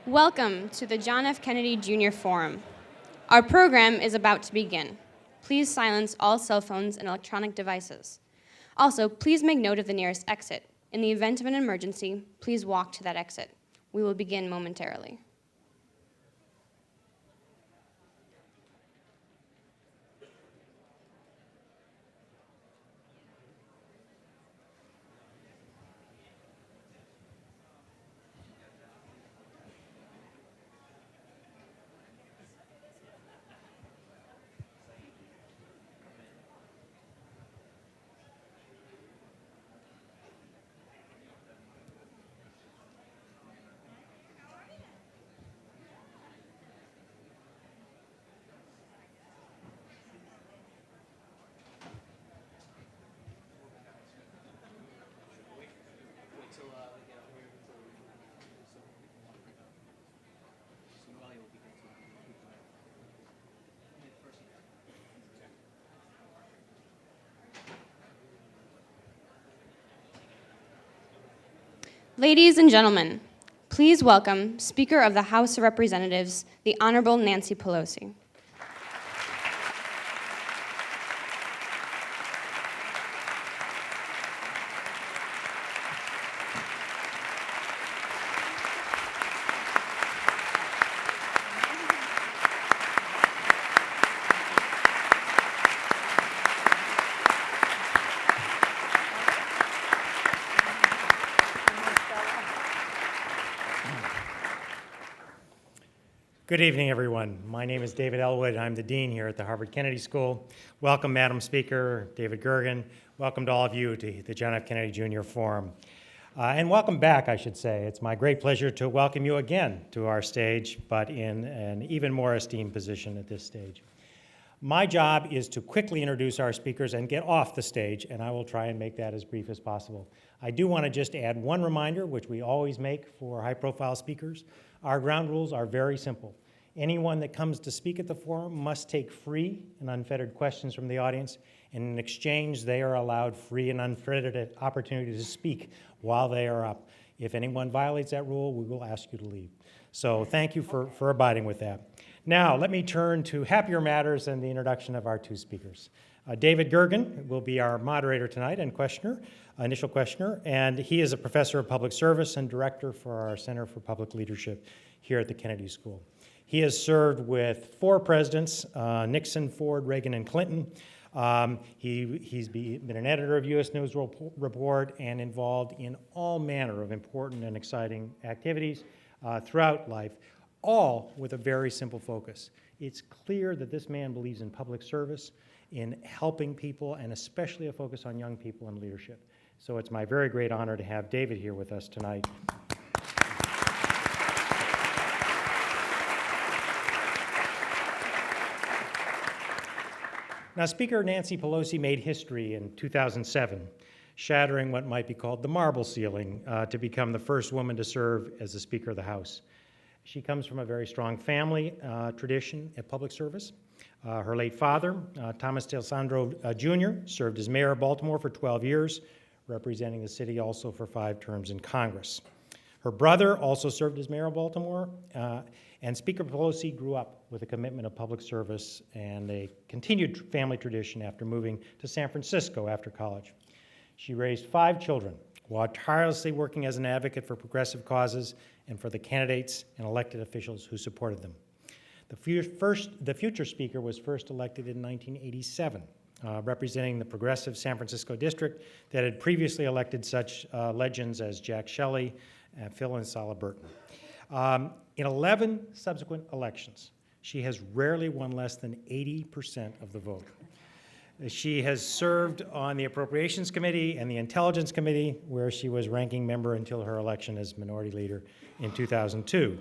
Welcome to the John F. Kennedy Jr. Forum. Our program is about to begin. Please silence all cell phones and electronic devices. Also, please make note of the nearest exit. In the event of an emergency, please walk to that exit. We will begin momentarily. Ladies and gentlemen, please welcome Speaker of the House of Representatives, the Honorable Nancy Pelosi. Good evening, everyone. My name is David Elwood. I'm the dean here at the Harvard Kennedy School. Welcome, Madam Speaker, David Gergen. Welcome to all of you to the John F. Kennedy Jr. Forum. And welcome back, I should say. It's my great pleasure to welcome you again to our stage, but in an even more esteemed position at this stage. My job is to quickly introduce our speakers and get off the stage, and I will try and make that as brief as possible. I do want to just add one reminder, which we always make for high-profile speakers. Our ground rules are very simple. Anyone that comes to speak at the forum must take free and unfettered questions from the audience, and in exchange, they are allowed free and unfettered opportunity to speak while they are up. If anyone violates that rule, we will ask you to leave. So thank you for abiding with that. Now, let me turn to happier matters and the introduction of our two speakers. David Gergen will be our moderator tonight and initial questioner, and he is a professor of public service and director for our Center for Public Leadership here at the Kennedy School. He has served with 4 presidents, Nixon, Ford, Reagan, and Clinton. He's been an editor of U.S. News Report and involved in all manner of important and exciting activities throughout life, all with a very simple focus. It's clear that this man believes in public service, in helping people, and especially a focus on young people and leadership. So it's my very great honor to have David here with us tonight. Now, Speaker Nancy Pelosi made history in 2007, shattering what might be called the marble ceiling to become the first woman to serve as the Speaker of the House. She comes from a very strong family tradition at public service. Her late father, Thomas D'Alessandro Jr., served as mayor of Baltimore for 12 years, representing the city also for 5 terms in Congress. Her brother also served as mayor of Baltimore, and Speaker Pelosi grew up with a commitment of public service and a continued family tradition after moving to San Francisco after college. She raised 5 children while tirelessly working as an advocate for progressive causes and for the candidates and elected officials who supported them. The future speaker was first elected in 1987, representing the progressive San Francisco district that had previously elected such legends as Jack Shelley, Phil and Sala Burton. In 11 subsequent elections, she has rarely won less than 80% of the vote. She has served on the Appropriations Committee and the Intelligence Committee, where she was ranking member until her election as Minority Leader in 2002.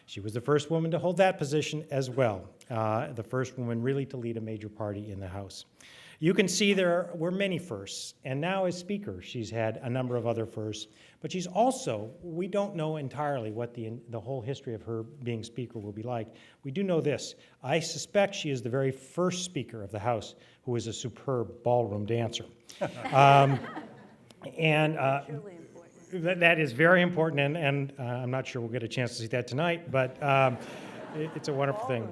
She was the first woman to hold that position as well, the first woman really to lead a major party in the House. You can see there were many firsts, and now as Speaker, she's had a number of other firsts, but she's also, we don't know entirely what the whole history of her being Speaker will be like. We do know this. I suspect she is the very first Speaker of the House who is a superb ballroom dancer. That is very important, and I'm not sure we'll get a chance to see that tonight, but it's a wonderful thing.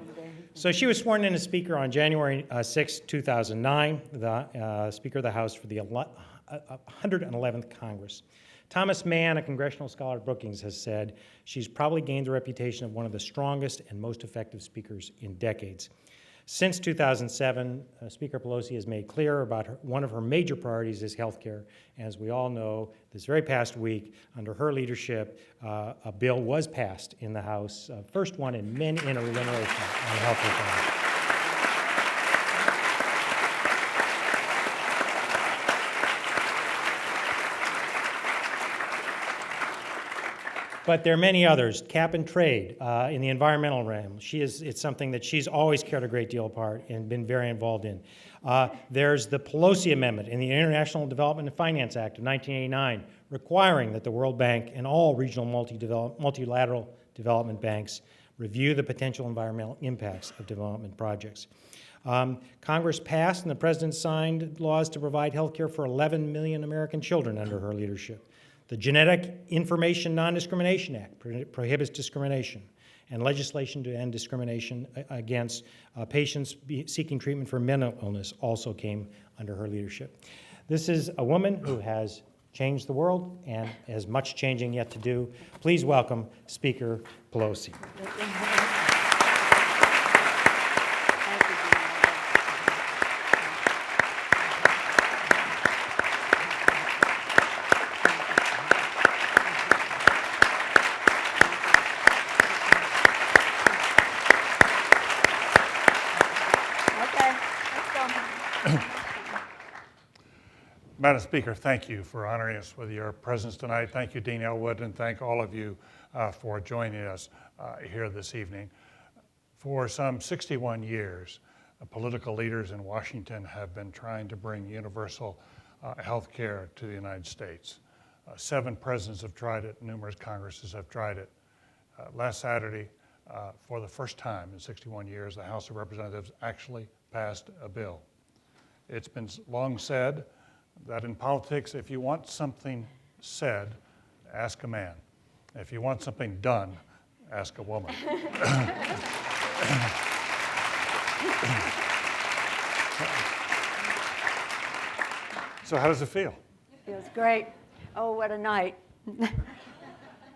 So she was sworn in as Speaker on January 6, 2009, the Speaker of the House for the 111th Congress. Thomas Mann, a congressional scholar at Brookings, has said she's probably gained the reputation of one of the strongest and most effective speakers in decades. Since 2007, Speaker Pelosi has made clear about one of her major priorities is health care. As we all know, this very past week, under her leadership, a bill was passed in the House, first one in a generation on health reform. But there are many others. Cap and trade in the environmental realm. It's something that she's always cared a great deal about and been very involved in. There's the Pelosi Amendment in the International Development and Finance Act of 1989, requiring that the World Bank and all regional multilateral development banks review the potential environmental impacts of development projects. Congress passed and the President signed laws to provide health care for 11 million American children under her leadership. The Genetic Information Non-Discrimination Act prohibits discrimination, and legislation to end discrimination against patients seeking treatment for mental illness also came under her leadership. This is a woman who has changed the world and has much changing yet to do. Please welcome Speaker Pelosi. Madam Speaker, thank you for honoring us with your presence tonight. Thank you, Dean Elwood, and thank all of you for joining us here this evening. For some 61 years, political leaders in Washington have been trying to bring universal health care to the United States. 7 presidents have tried it, numerous Congresses have tried it. Last Saturday, for the first time in 61 years, the House of Representatives actually passed a bill. It's been long said that in politics, if you want something said, ask a man. If you want something done, ask a woman. So how does it feel? It feels great. Oh, what a night.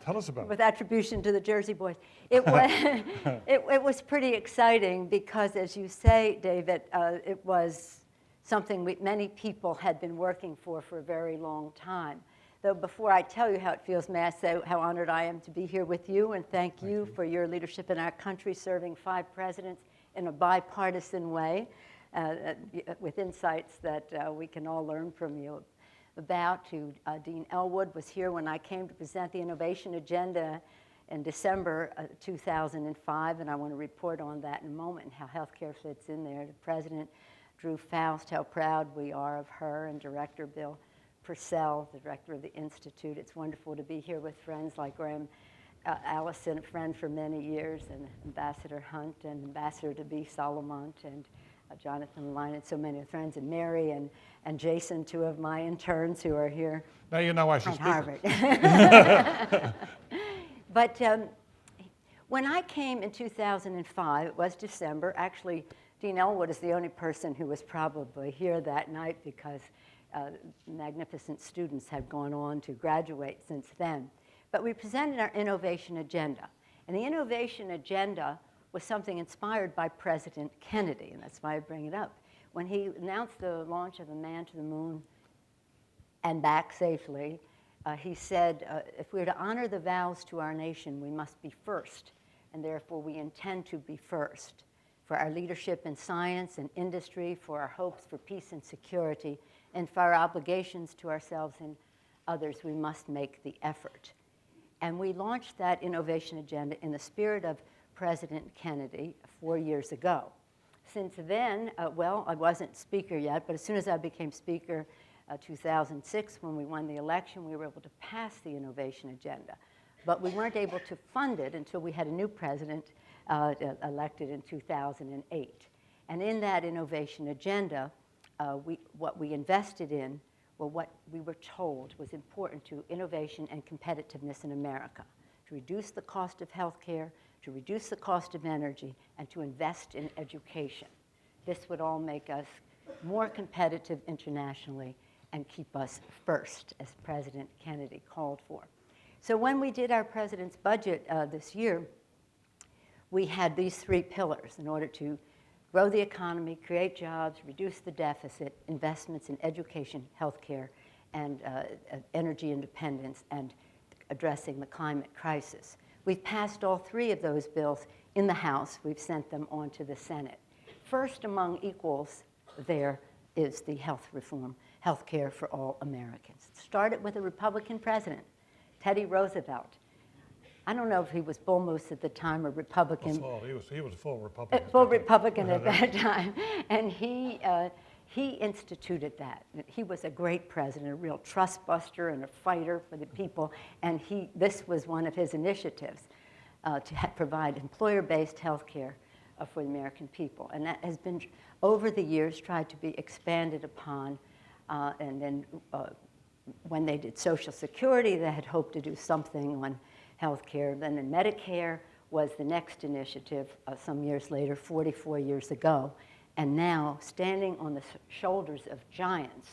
Tell us about it. With attribution to the Jersey boys. It was, it was pretty exciting because, as you say, David, it was something many people had been working for a very long time. Though before I tell you how it feels, may I say how honored I am to be here with you, and thank you for your leadership in our country, serving 5 presidents in a bipartisan way, with insights that we can all learn from you about. Dean Elwood was here when I came to present the innovation agenda in December 2005, and I want to report on that in a moment and how healthcare fits in there. The President Drew Faust, how proud we are of her, and Director Bill Purcell, the director of the Institute. It's wonderful to be here with friends like Graham Allison, a friend for many years, and Ambassador Hunt, and Ambassador to be Solomont, and Jonathan Line, and so many friends, and Mary and Jason, 2 of my interns who are here. Now you know I should speak. Harvard. But when I came in 2005, it was December. Actually, Dean Elwood is the only person who was probably here that night because magnificent students had gone on to graduate since then. But we presented our innovation agenda. And the innovation agenda was something inspired by President Kennedy, and that's why I bring it up. When he announced the launch of a man to the moon and back safely, he said, if we're to honor the vows to our nation, we must be first, and therefore we intend to be first. For our leadership in science and industry, for our hopes for peace and security, and for our obligations to ourselves and others, we must make the effort. And we launched that innovation agenda in the spirit of President Kennedy 4 years ago. Since then, well, I wasn't speaker yet, but as soon as I became speaker, 2006, when we won the election, we were able to pass the innovation agenda. But we weren't able to fund it until we had a new president elected in 2008. And in that innovation agenda, what we invested in were what we were told was important to innovation and competitiveness in America, to reduce the cost of health care, to reduce the cost of energy, and to invest in education. This would all make us more competitive internationally and keep us first, as President Kennedy called for. So when we did our president's budget this year, we had these three pillars in order to grow the economy, create jobs, reduce the deficit, investments in education, healthcare, and energy independence, and addressing the climate crisis. We've passed all three of those bills in the House. We've sent them on to the Senate. First among equals there is the health reform, health care for all Americans. It started with a Republican president, Teddy Roosevelt. I don't know if he was bull moose at the time or Republican. He was full Republican. Full Republican at that time. And he instituted that. He was a great president, a real trust buster and a fighter for the people. And this was one of his initiatives to provide employer-based health care for the American people. And that has been, over the years, tried to be expanded upon. And then when they did Social Security, they had hoped to do something on health care. Then in Medicare was the next initiative some years later, 44 years ago. And now, standing on the shoulders of giants,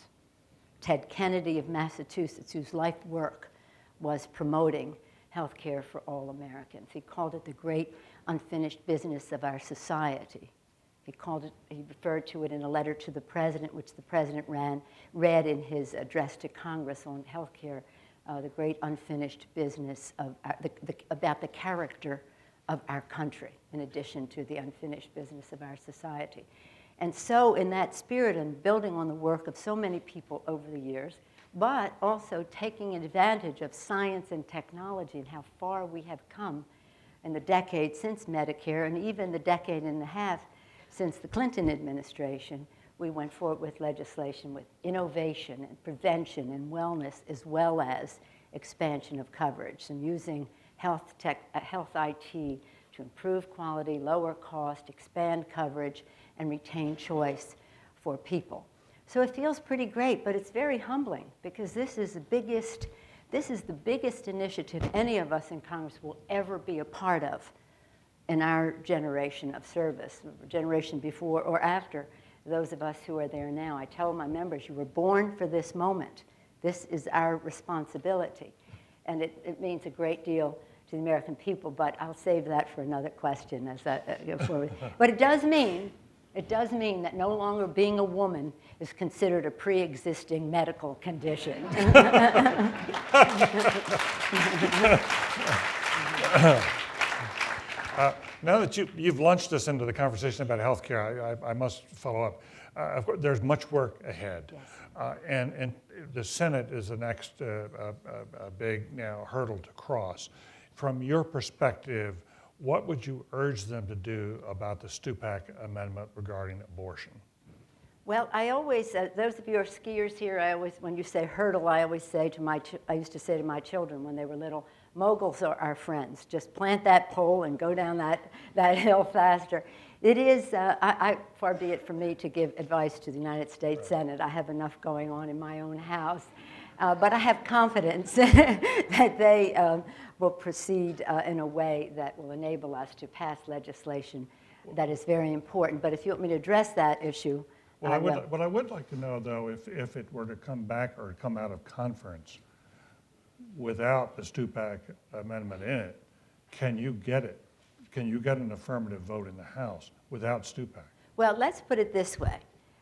Ted Kennedy of Massachusetts, whose life work was promoting health care for all Americans. He called it the great unfinished business of our society. He referred to it in a letter to the president, which the president read in his address to Congress on health care, the great unfinished business of about the character of our country, in addition to the unfinished business of our society. And so in that spirit, and building on the work of so many people over the years, but also taking advantage of science and technology and how far we have come in the decade since Medicare, and even the decade and a half since the Clinton administration, we went forward with legislation with innovation and prevention and wellness, as well as expansion of coverage, and using health IT to improve quality, lower cost, expand coverage, and retain choice for people. So it feels pretty great, but it's very humbling, because this is the biggest initiative any of us in Congress will ever be a part of in our generation of service, generation before or after those of us who are there now. I tell my members, you were born for this moment. This is our responsibility. And it means a great deal to the American people, but I'll save that for another question. But it does mean that no longer being a woman is considered a pre-existing medical condition. Now that you've launched us into the conversation about health care, I must follow up. Of course, there's much work ahead. Yes. And the Senate is the next big hurdle to cross. From your perspective, what would you urge them to do about the Stupak amendment regarding abortion? Well, I always, those of you who are skiers here, when you say hurdle, I used to say to my children when they were little, moguls are our friends. Just plant that pole and go down that hill faster. It is, far be it from me to give advice to the United States Senate. I have enough going on in my own house. But I have confidence that they will proceed in a way that will enable us to pass legislation that is very important. But if you want me to address that issue, well, what I would like to know, though, if it were to come back or come out of conference without the Stupak amendment in it, can you get it? Can you get an affirmative vote in the House without Stupak? Well, let's put it this way.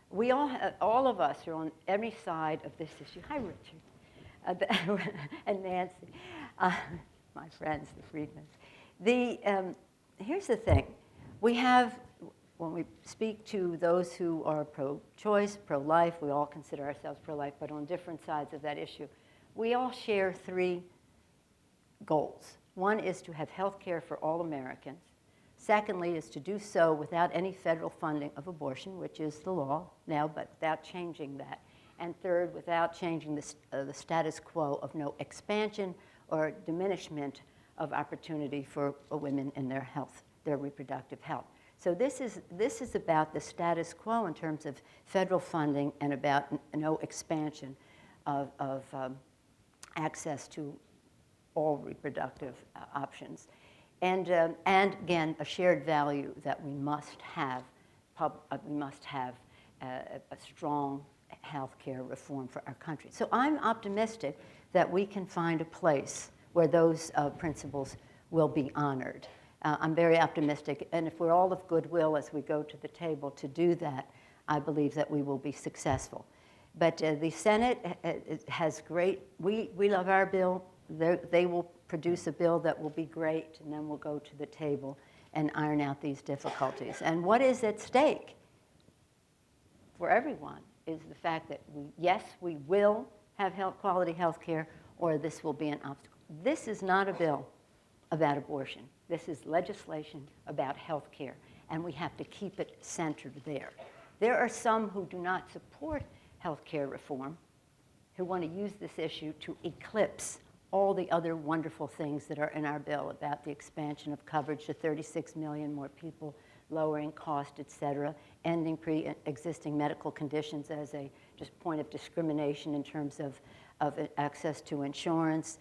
We all of us are on every side of this issue. Hi, Richard. And Nancy, my friends, the Friedmans. Here's the thing. We have, when we speak to those who are pro-choice, pro-life, we all consider ourselves pro-life, but on different sides of that issue, we all share three goals. One is to have health care for all Americans. Secondly is to do so without any federal funding of abortion, which is the law now, but without changing that. And third, without changing the status quo of no expansion or diminishment of opportunity for women in their health, their reproductive health. So this is about the status quo in terms of federal funding and about no expansion of access to all reproductive options. And again, a shared value that we must have, a strong health care reform for our country. So I'm optimistic that we can find a place where those principles will be honored. I'm very optimistic, and if we're all of goodwill as we go to the table to do that, I believe that we will be successful. But the Senate has great, we love our bill. They will produce a bill that will be great, and then we'll go to the table and iron out these difficulties. And what is at stake for everyone is the fact that yes, we will have quality health care, or this will be an obstacle. This is not a bill about abortion. This is legislation about health care, and we have to keep it centered there. There are some who do not support health care reform, who want to use this issue to eclipse all the other wonderful things that are in our bill about the expansion of coverage to 36 million more people, lowering cost, et cetera, ending pre-existing medical conditions as a just point of discrimination in terms of access to insurance.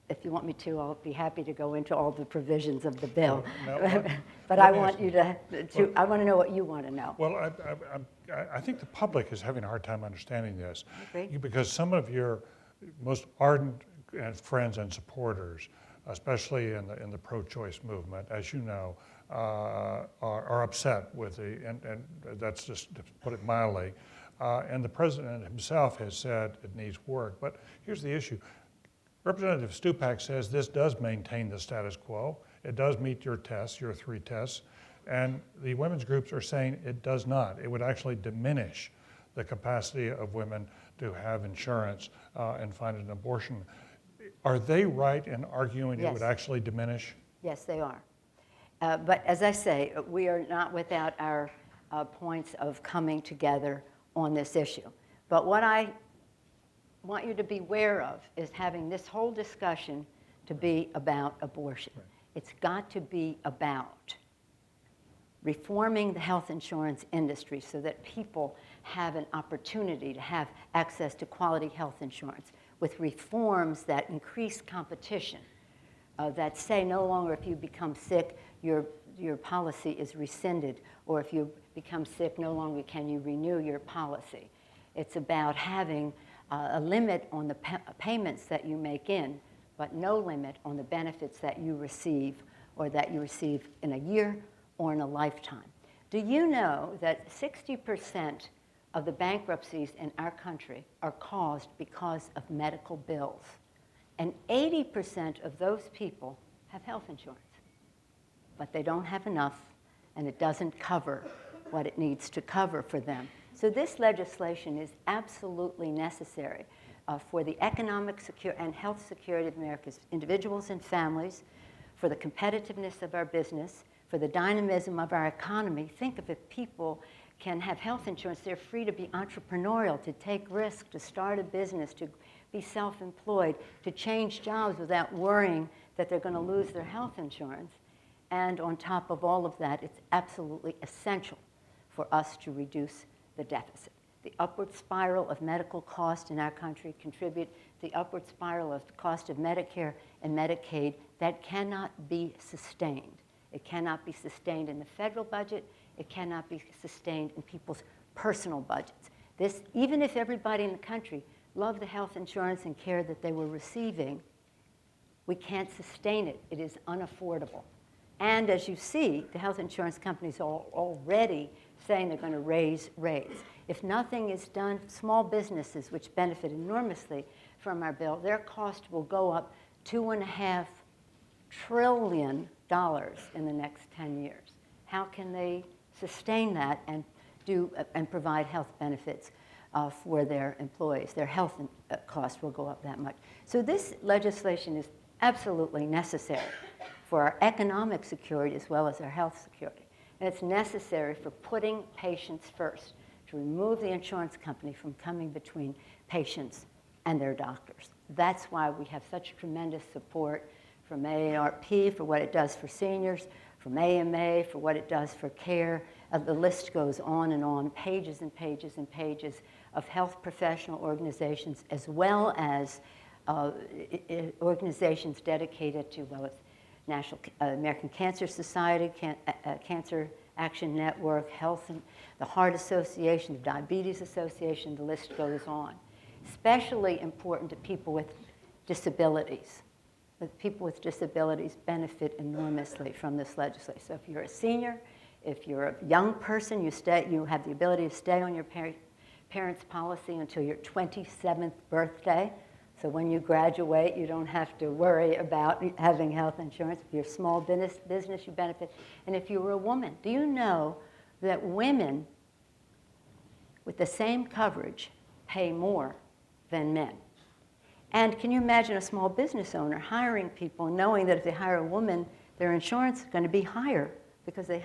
If you want me to, I'll be happy to go into all the provisions of the bill. But I want you I want to know what you want to know. Well, I think the public is having a hard time understanding this. Okay. Because some of your most ardent friends and supporters, especially in the pro-choice movement, as you know, are upset with and that's just to put it mildly. And the president himself has said it needs work. But here's the issue. Representative Stupak says this does maintain the status quo. It does meet your tests, your 3 tests. And the women's groups are saying it does not. It would actually diminish the capacity of women to have insurance and find an abortion. Are they right in arguing Yes. it would actually diminish? Yes, they are. But as I say, we are not without our points of coming together on this issue. But what I want you to be aware of is having this whole discussion to be about abortion. Right. It's got to be about reforming the health insurance industry so that people have an opportunity to have access to quality health insurance with reforms that increase competition, that say no longer if you become sick, your policy is rescinded, or if you become sick, no longer can you renew your policy. It's about having a limit on the payments that you make in, but no limit on the benefits that you receive or that you receive in a year or in a lifetime. Do you know that 60% of the bankruptcies in our country are caused because of medical bills? And 80% of those people have health insurance, but they don't have enough, and it doesn't cover what it needs to cover for them. So this legislation is absolutely necessary for the economic and health security of America's individuals and families, for the competitiveness of our business, for the dynamism of our economy. Think of if people can have health insurance, they're free to be entrepreneurial, to take risks, to start a business, to be self-employed, to change jobs without worrying that they're going to lose their health insurance. And on top of all of that, it's absolutely essential for us to reduce the deficit. The upward spiral of medical costs in our country contribute to the upward spiral of the cost of Medicare and Medicaid. That cannot be sustained. It cannot be sustained in the federal budget. It cannot be sustained in people's personal budgets. This, even if everybody in the country loved the health insurance and care that they were receiving, we can't sustain it. It is unaffordable. And as you see, the health insurance companies are already saying they're going to raise rates. If nothing is done, small businesses, which benefit enormously from our bill, their cost will go up $2.5 trillion in the next 10 years. How can they sustain that and provide health benefits for their employees? Their health costs will go up that much. So this legislation is absolutely necessary for our economic security as well as our health security. And it's necessary for putting patients first, to remove the insurance company from coming between patients and their doctors. That's why we have such tremendous support from AARP for what it does for seniors, from AMA for what it does for care. The list goes on and on, pages and pages and pages of health professional organizations as well as organizations dedicated to both American Cancer Society, Cancer Action Network, the Heart Association, the Diabetes Association, the list goes on. Especially important to people with disabilities. People with disabilities benefit enormously from this legislation. So if you're a senior, if you're a young person, you have the ability to stay on your parents' policy until your 27th birthday. So when you graduate, you don't have to worry about having health insurance. If you're a small business, you benefit. And if you were a woman, do you know that women with the same coverage pay more than men? And can you imagine a small business owner hiring people, knowing that if they hire a woman, their insurance is going to be higher because they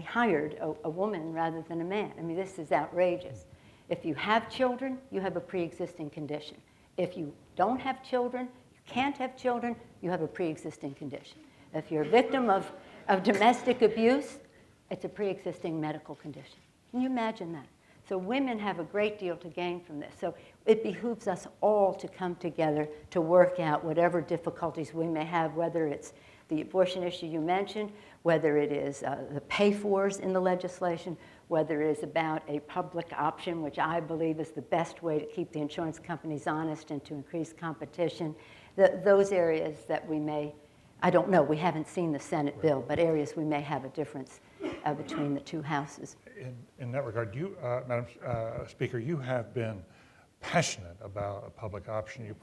hired a woman rather than a man? I mean, this is outrageous. If you have children, you have a pre-existing condition. If you don't have children, you can't have children, you have a pre-existing condition. If you're a victim of domestic abuse, it's a pre-existing medical condition. Can you imagine that? So women have a great deal to gain from this. So it behooves us all to come together to work out whatever difficulties we may have, whether it's the abortion issue you mentioned, whether it is the pay-fors in the legislation, whether it is about a public option, which I believe is the best way to keep the insurance companies honest and to increase competition. Those areas that we may, I don't know, we haven't seen the Senate bill, but areas we may have a difference between the two houses. In that regard, Madam Speaker, you have been passionate about a public option.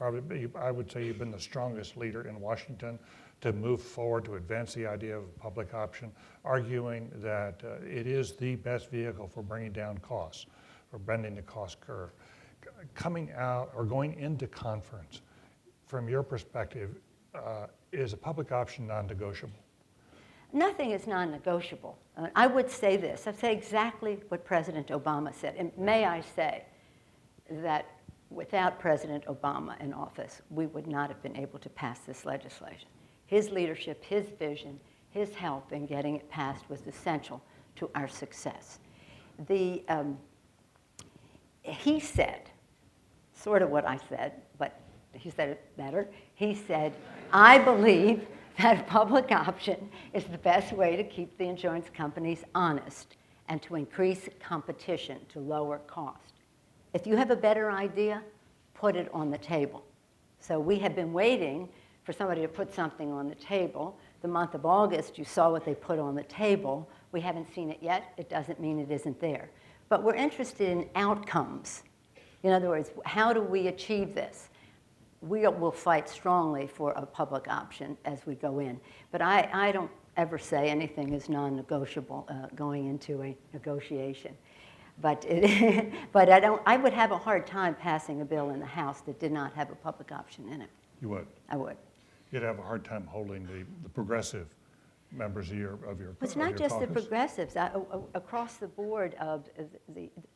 I would say you've been the strongest leader in Washington to move forward, to advance the idea of a public option, arguing that it is the best vehicle for bringing down costs, for bending the cost curve. Coming out or going into conference, from your perspective, is a public option non-negotiable? Nothing is non-negotiable. I would say this. I'd say exactly what President Obama said. And may I say that without President Obama in office, we would not have been able to pass this legislation. His leadership, his vision, his help in getting it passed was essential to our success. He said, sort of what I said, but he said it better. He said, I believe that a public option is the best way to keep the insurance companies honest and to increase competition to lower cost. If you have a better idea, put it on the table. So we have been waiting for somebody to put something on the table. The month of August, you saw what they put on the table. We haven't seen it yet. It doesn't mean it isn't there. But we're interested in outcomes. In other words, how do we achieve this? We will fight strongly for a public option as we go in. But I don't ever say anything is non-negotiable going into a negotiation. But I would have a hard time passing a bill in the House that did not have a public option in it. You would? I would. You'd have a hard time holding the progressive members of your It's not just the caucus? progressives. Across the board,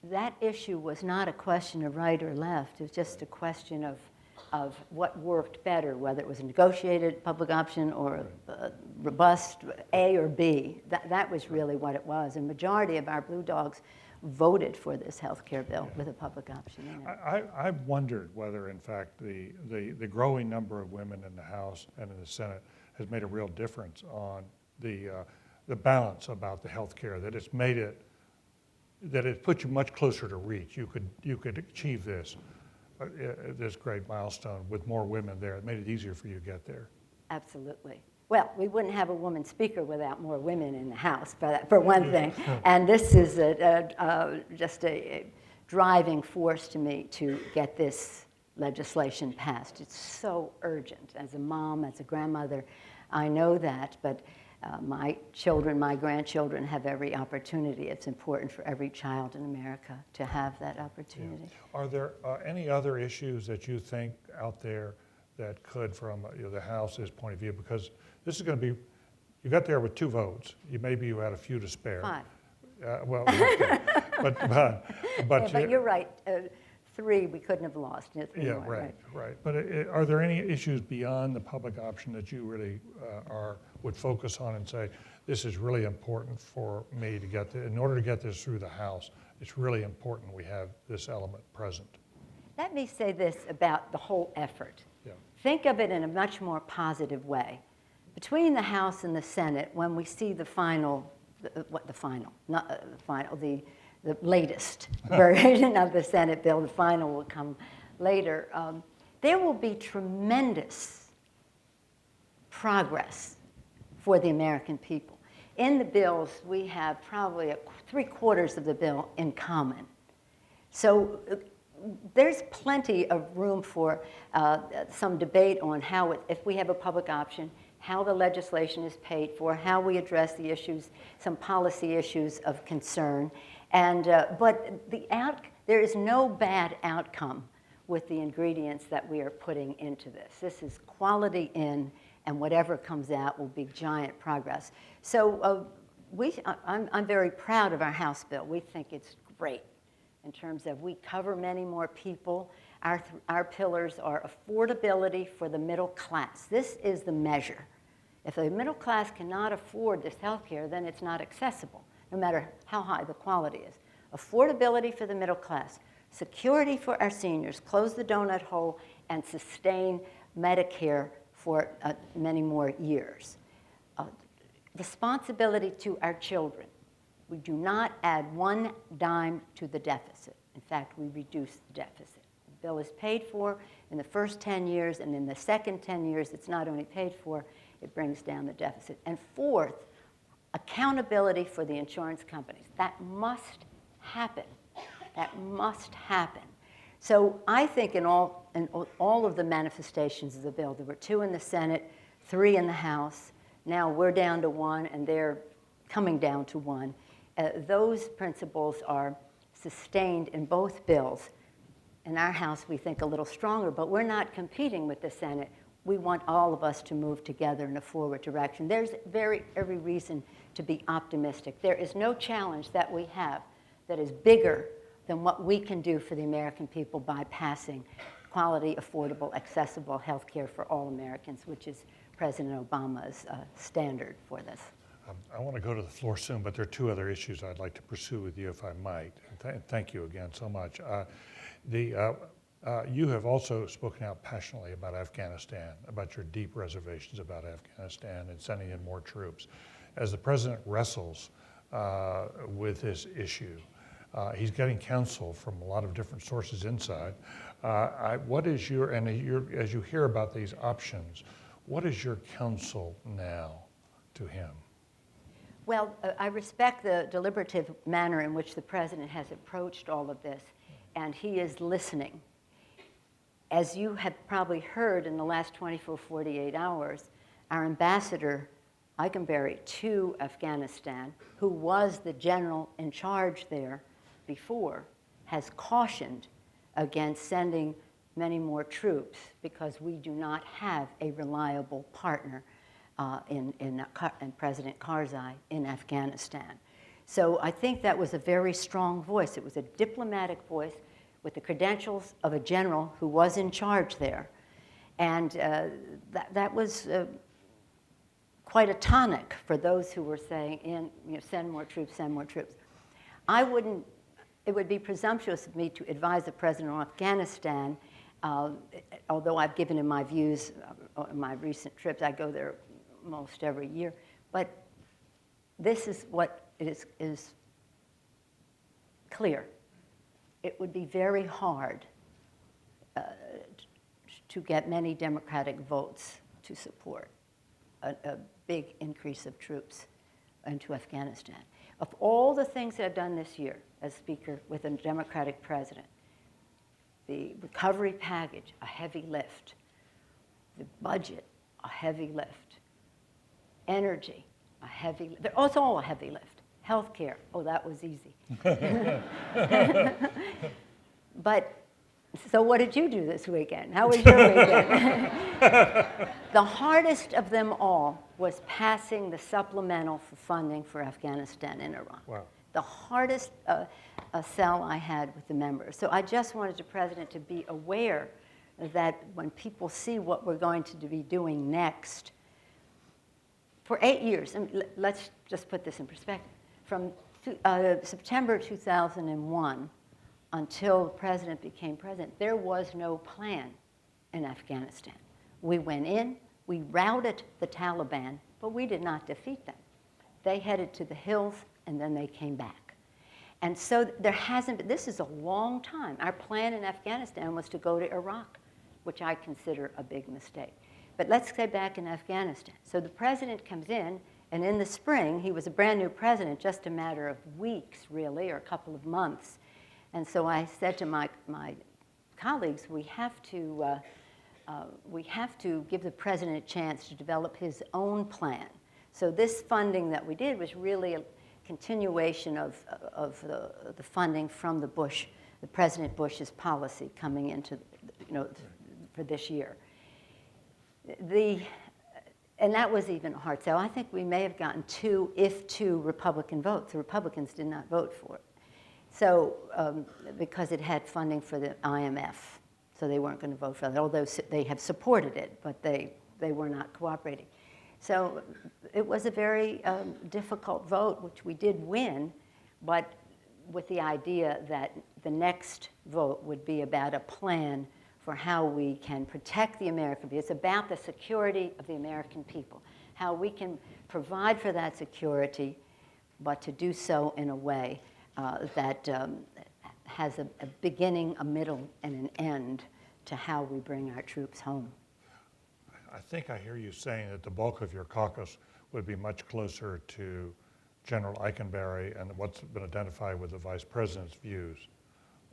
that issue was not a question of right or left. It was just a question of what worked better, whether it was a negotiated public option or a robust A or B. That was really what it was. A majority of our Blue Dogs voted for this health care bill with a public option in it. I wondered whether, in fact, the growing number of women in the House and in the Senate has made a real difference on the balance about the health care, that it's made it, that it put you much closer to reach. You could achieve this great milestone with more women there. It made it easier for you to get there. Absolutely. Well, we wouldn't have a woman speaker without more women in the House, for one thing. And this is just a driving force to me to get this legislation passed. It's so urgent. As a mom, as a grandmother, I know that, but my children, my grandchildren have every opportunity. It's important for every child in America to have that opportunity. Yeah. Are there any other issues that you think out there that could, from the House's point of view, because this is going to be, you got there with 2 votes. Maybe you had a few to spare. 5. Well, okay. but you're right. 3 we couldn't have lost. 3 yeah, more, right. But are there any issues beyond the public option that you really would focus on and say, this is really important for me to get in order to get this through the House it's really important we have this element present. Let me say this about the whole effort. Yeah. Think of it in a much more positive way. Between the House and the Senate, when we see the latest version of the Senate bill, the final will come later, there will be tremendous progress for the American people. In the bills, we have probably 3/4 of the bill in common. So there's plenty of room for some debate on how, if we have a public option, how the legislation is paid for, how we address the issues, some policy issues of concern. And, but there is no bad outcome with the ingredients that we are putting into this. This is quality in, and whatever comes out will be giant progress. So I'm very proud of our House bill. We think it's great in terms of we cover many more people. Our pillars are affordability for the middle class. This is the measure. If the middle class cannot afford this health care, then it's not accessible, no matter how high the quality is. Affordability for the middle class, security for our seniors, close the donut hole, and sustain Medicare for many more years. Responsibility to our children. We do not add one dime to the deficit. In fact, we reduce the deficit. The bill is paid for in the first 10 years, and in the second 10 years, it's not only paid for, it brings down the deficit. And fourth, accountability for the insurance companies. That must happen. That must happen. So I think in all of the manifestations of the bill, there were 2 in the Senate, 3 in the House. Now we're down to 1, and they're coming down to 1. Those principles are sustained in both bills. In our House, we think a little stronger, but we're not competing with the Senate. We want all of us to move together in a forward direction. There's every reason to be optimistic. There is no challenge that we have that is bigger than what we can do for the American people by passing quality, affordable, accessible health care for all Americans, which is President Obama's standard for this. I want to go to the floor soon, but there are 2 other issues I'd like to pursue with you, if I might. Thank you again so much. You have also spoken out passionately about Afghanistan, about your deep reservations about Afghanistan and sending in more troops. As the president wrestles with this issue, he's getting counsel from a lot of different sources inside. What is as you hear about these options, what is your counsel now to him? Well, I respect the deliberative manner in which the president has approached all of this, and he is listening. As you have probably heard in the last 24, 48 hours, our ambassador, Eikenberry, to Afghanistan, who was the general in charge there before, has cautioned against sending many more troops because we do not have a reliable partner in President Karzai in Afghanistan. So I think that was a very strong voice. It was a diplomatic voice with the credentials of a general who was in charge there. And that was quite a tonic for those who were saying, send more troops, send more troops. It would be presumptuous of me to advise the president on Afghanistan, although I've given him my views on my recent trips. I go there almost every year. But this is what is clear. It would be very hard to get many Democratic votes to support a big increase of troops into Afghanistan. Of all the things that I've done this year as Speaker with a Democratic president, the recovery package, a heavy lift. The budget, a heavy lift. Energy, a heavy lift. It's all a heavy lift. Healthcare, that was easy. But, so what did you do this weekend? How was your weekend? The hardest of them all was passing the supplemental for funding for Afghanistan and Iraq. Wow. The hardest sell I had with the members. So I just wanted the president to be aware that when people see what we're going to be doing next, for 8 years, and let's just put this in perspective, from September 2001, until the president became president, there was no plan in Afghanistan. We went in, we routed the Taliban, but we did not defeat them. They headed to the hills, and then they came back. And so there hasn't been, this is a long time. Our plan in Afghanistan was to go to Iraq, which I consider a big mistake. But let's stay back in Afghanistan. So the president comes in, and in the spring, he was a brand new president, just a matter of weeks, really, or a couple of months. And so I said to my colleagues, we have to give the president a chance to develop his own plan. So this funding that we did was really a continuation of the funding from the President Bush's policy coming into, for this year. And that was even a hard sell. I think we may have gotten two Republican votes. The Republicans did not vote for it. So, because it had funding for the IMF, so they weren't going to vote for it, although they have supported it, but they were not cooperating. So it was a very difficult vote, which we did win, but with the idea that the next vote would be about a plan for how we can protect the American people. It's about the security of the American people, how we can provide for that security, but to do so in a way that has a beginning, a middle, and an end to how we bring our troops home. I think I hear you saying that the bulk of your caucus would be much closer to General Eikenberry and what's been identified with the Vice President's views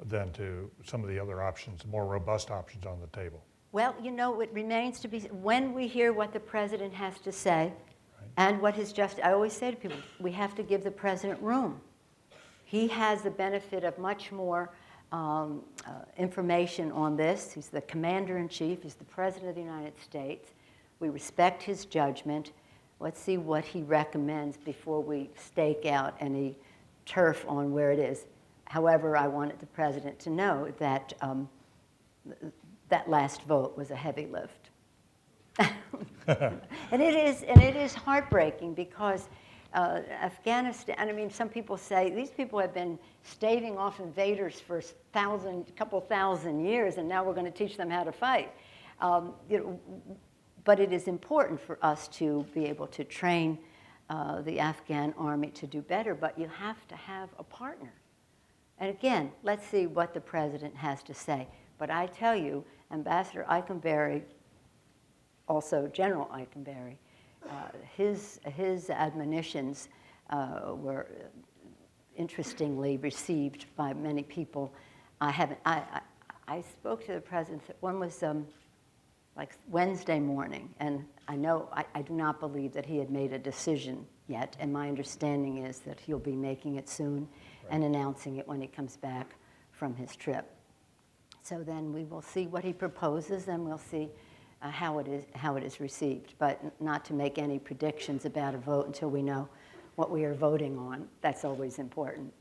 than to some of the other options, more robust options on the table. Well, it remains to be, when we hear what the President has to say, right, and what his I always say to people, we have to give the President room. He has the benefit of much more information on this. He's the Commander-in-Chief. He's the President of the United States. We respect his judgment. Let's see what he recommends before we stake out any turf on where it is. However, I wanted the President to know that that last vote was a heavy lift. And it is heartbreaking because Afghanistan, I mean, some people say these people have been staving off invaders for a couple thousand years, and now we're going to teach them how to fight. But it is important for us to be able to train the Afghan army to do better, but you have to have a partner. And again, let's see what the President has to say. But I tell you, Ambassador Eikenberry, also General Eikenberry, his admonitions were interestingly received by many people. I spoke to the President. One was like Wednesday morning, and I do not believe that he had made a decision yet. And my understanding is that he'll be making it soon, right, and announcing it when he comes back from his trip. So then we will see what he proposes, and we'll see how it is received, but not to make any predictions about a vote until we know what we are voting on. That's always important.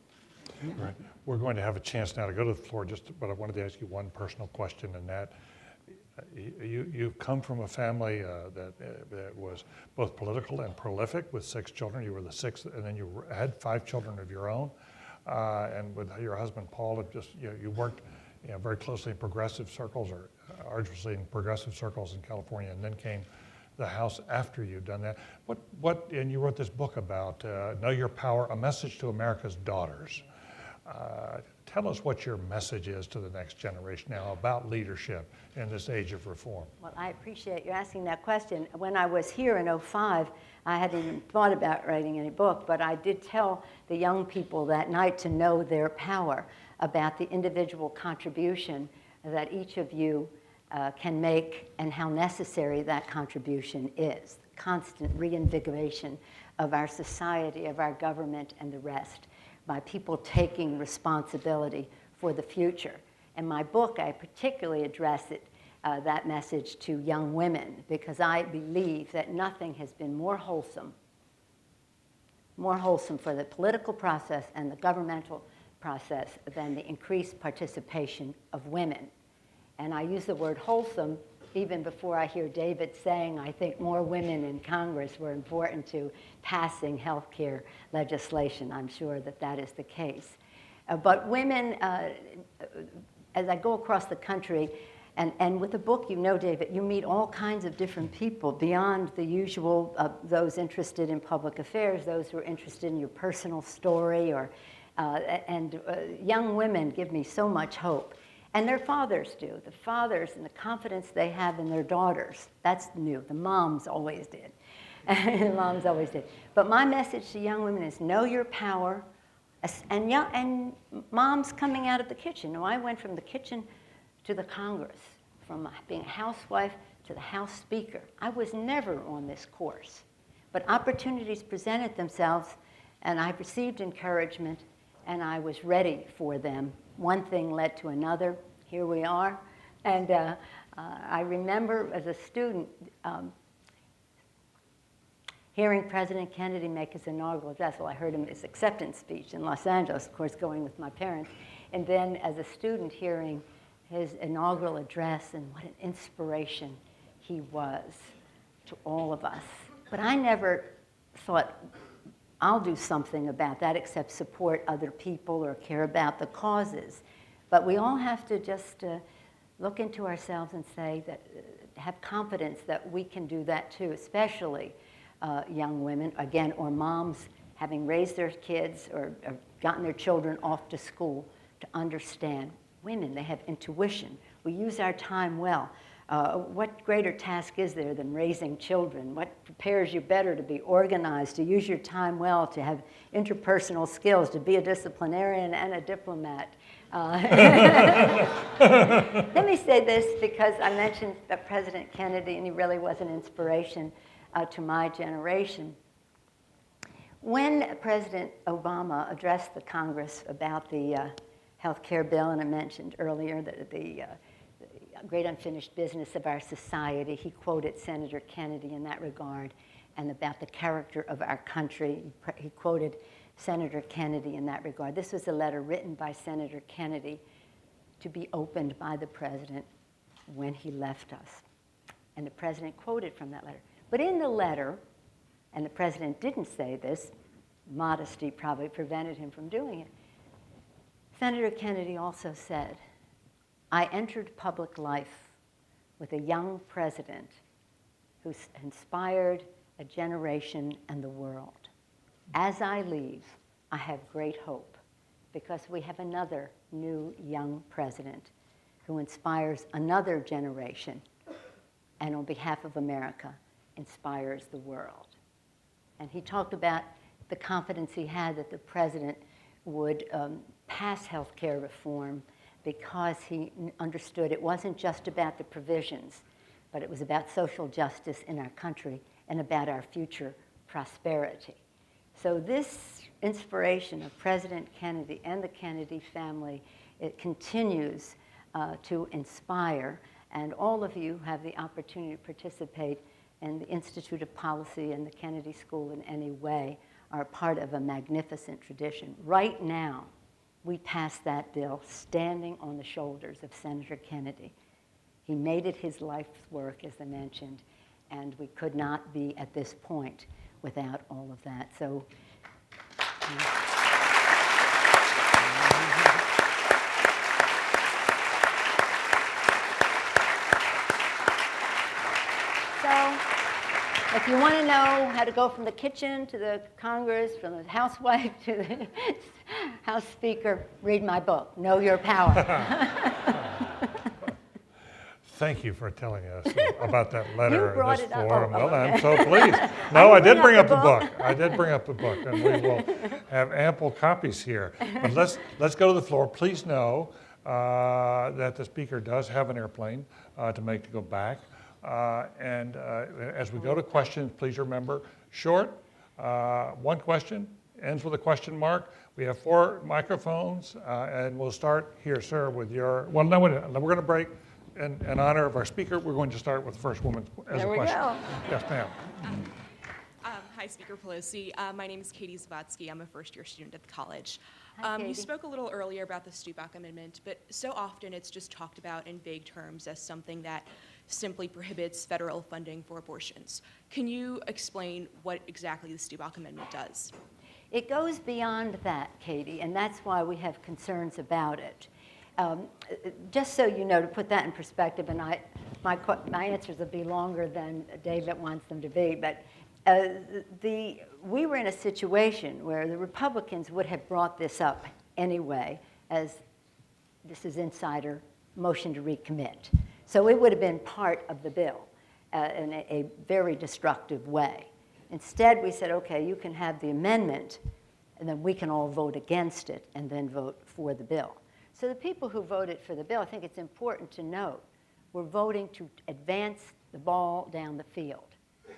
Right. We're going to have a chance now to go to the floor, but I wanted to ask you one personal question, and that you've come from a family that was both political and prolific with 6 children. You were the 6th, and then you had 5 children of your own, and with your husband Paul, you worked very closely in progressive circles, or arduously in progressive circles in California, and then came the House after you'd done that. And you wrote this book about Know Your Power, a message to America's daughters. Tell us what your message is to the next generation now about leadership in this age of reform. Well, I appreciate you asking that question. When I was here in 2005, I hadn't even thought about writing any book, but I did tell the young people that night to know their power, about the individual contribution that each of you can make and how necessary that contribution is. The constant reinvigoration of our society, of our government, and the rest by people taking responsibility for the future. In my book, I particularly address that message to young women, because I believe that nothing has been more wholesome for the political process and the governmental process than the increased participation of women. And I use the word wholesome even before I hear David saying, I think more women in Congress were important to passing health care legislation. I'm sure that that is the case. But women, as I go across the country, and with the book, you know, David, you meet all kinds of different people beyond the usual, those interested in public affairs, those who are interested in your personal story, or, young women give me so much hope. And their fathers do. The fathers and the confidence they have in their daughters. That's new. The moms always did. The moms always did. But my message to young women is know your power. And moms coming out of the kitchen. Now, I went from the kitchen to the Congress, from being a housewife to the House Speaker. I was never on this course. But opportunities presented themselves, and I received encouragement, and I was ready for them. One thing led to another. Here we are. And I remember as a student hearing President Kennedy make his inaugural address. Well, I heard him at his acceptance speech in Los Angeles, of course, going with my parents. And then as a student hearing his inaugural address, and what an inspiration he was to all of us. But I never thought, I'll do something about that except support other people or care about the causes. But we all have to just look into ourselves and say that, have confidence that we can do that too, especially young women, again, or moms having raised their kids or gotten their children off to school to understand. Women, they have intuition. We use our time well. What greater task is there than raising children? What prepares you better to be organized, to use your time well, to have interpersonal skills, to be a disciplinarian and a diplomat? Let me say this because I mentioned President Kennedy, and he really was an inspiration to my generation. When President Obama addressed the Congress about the health care bill, and I mentioned earlier that the great unfinished business of our society, he quoted Senator Kennedy in that regard, and about the character of our country. He quoted Senator Kennedy in that regard. This was a letter written by Senator Kennedy to be opened by the president when he left us. And the president quoted from that letter. But in the letter, and the president didn't say this, modesty probably prevented him from doing it, Senator Kennedy also said, I entered public life with a young president who inspired a generation and the world. As I leave, I have great hope because we have another new young president who inspires another generation and on behalf of America inspires the world. And he talked about the confidence he had that the president would pass health care reform because he understood it wasn't just about the provisions, but it was about social justice in our country and about our future prosperity. So this inspiration of President Kennedy and the Kennedy family, it continues to inspire, and all of you have the opportunity to participate in the Institute of Policy and the Kennedy School in any way are part of a magnificent tradition. Right now, we passed that bill standing on the shoulders of Senator Kennedy. He made it his life's work, as I mentioned, and we could not be at this point without all of that. So, if you want to know how to go from the kitchen to the Congress, from the housewife to the House Speaker, read my book, Know Your Power. Thank you for telling us about that letter. You brought it up. Well, okay. I'm so pleased. No, I did bring up the book. I did bring up the book, and we will have ample copies here. But let's go to the floor. Please know that the speaker does have an airplane to go back. And as we go to questions, please remember, short, one question, ends with a question mark. We have 4 microphones, and we'll start here, sir, with your, well, no, we're going to break. In honor of our speaker, we're going to start with the first woman as a question. There we go. Yes, ma'am. Hi, Speaker Pelosi. My name is Katie Zavatsky. I'm a first-year student at the college. Hi, Katie. You spoke a little earlier about the Stupak Amendment, but so often it's just talked about in vague terms as something that simply prohibits federal funding for abortions. Can you explain what exactly the Stubach Amendment does? It goes beyond that, Katie, and that's why we have concerns about it. Just so you know, to put that in perspective, and my answers will be longer than David wants them to be, but we were in a situation where the Republicans would have brought this up anyway, as this is insider motion to recommit. So it would have been part of the bill in a very destructive way. Instead, we said, okay, you can have the amendment, and then we can all vote against it and then vote for the bill. So the people who voted for the bill, I think it's important to note, were voting to advance the ball down the field.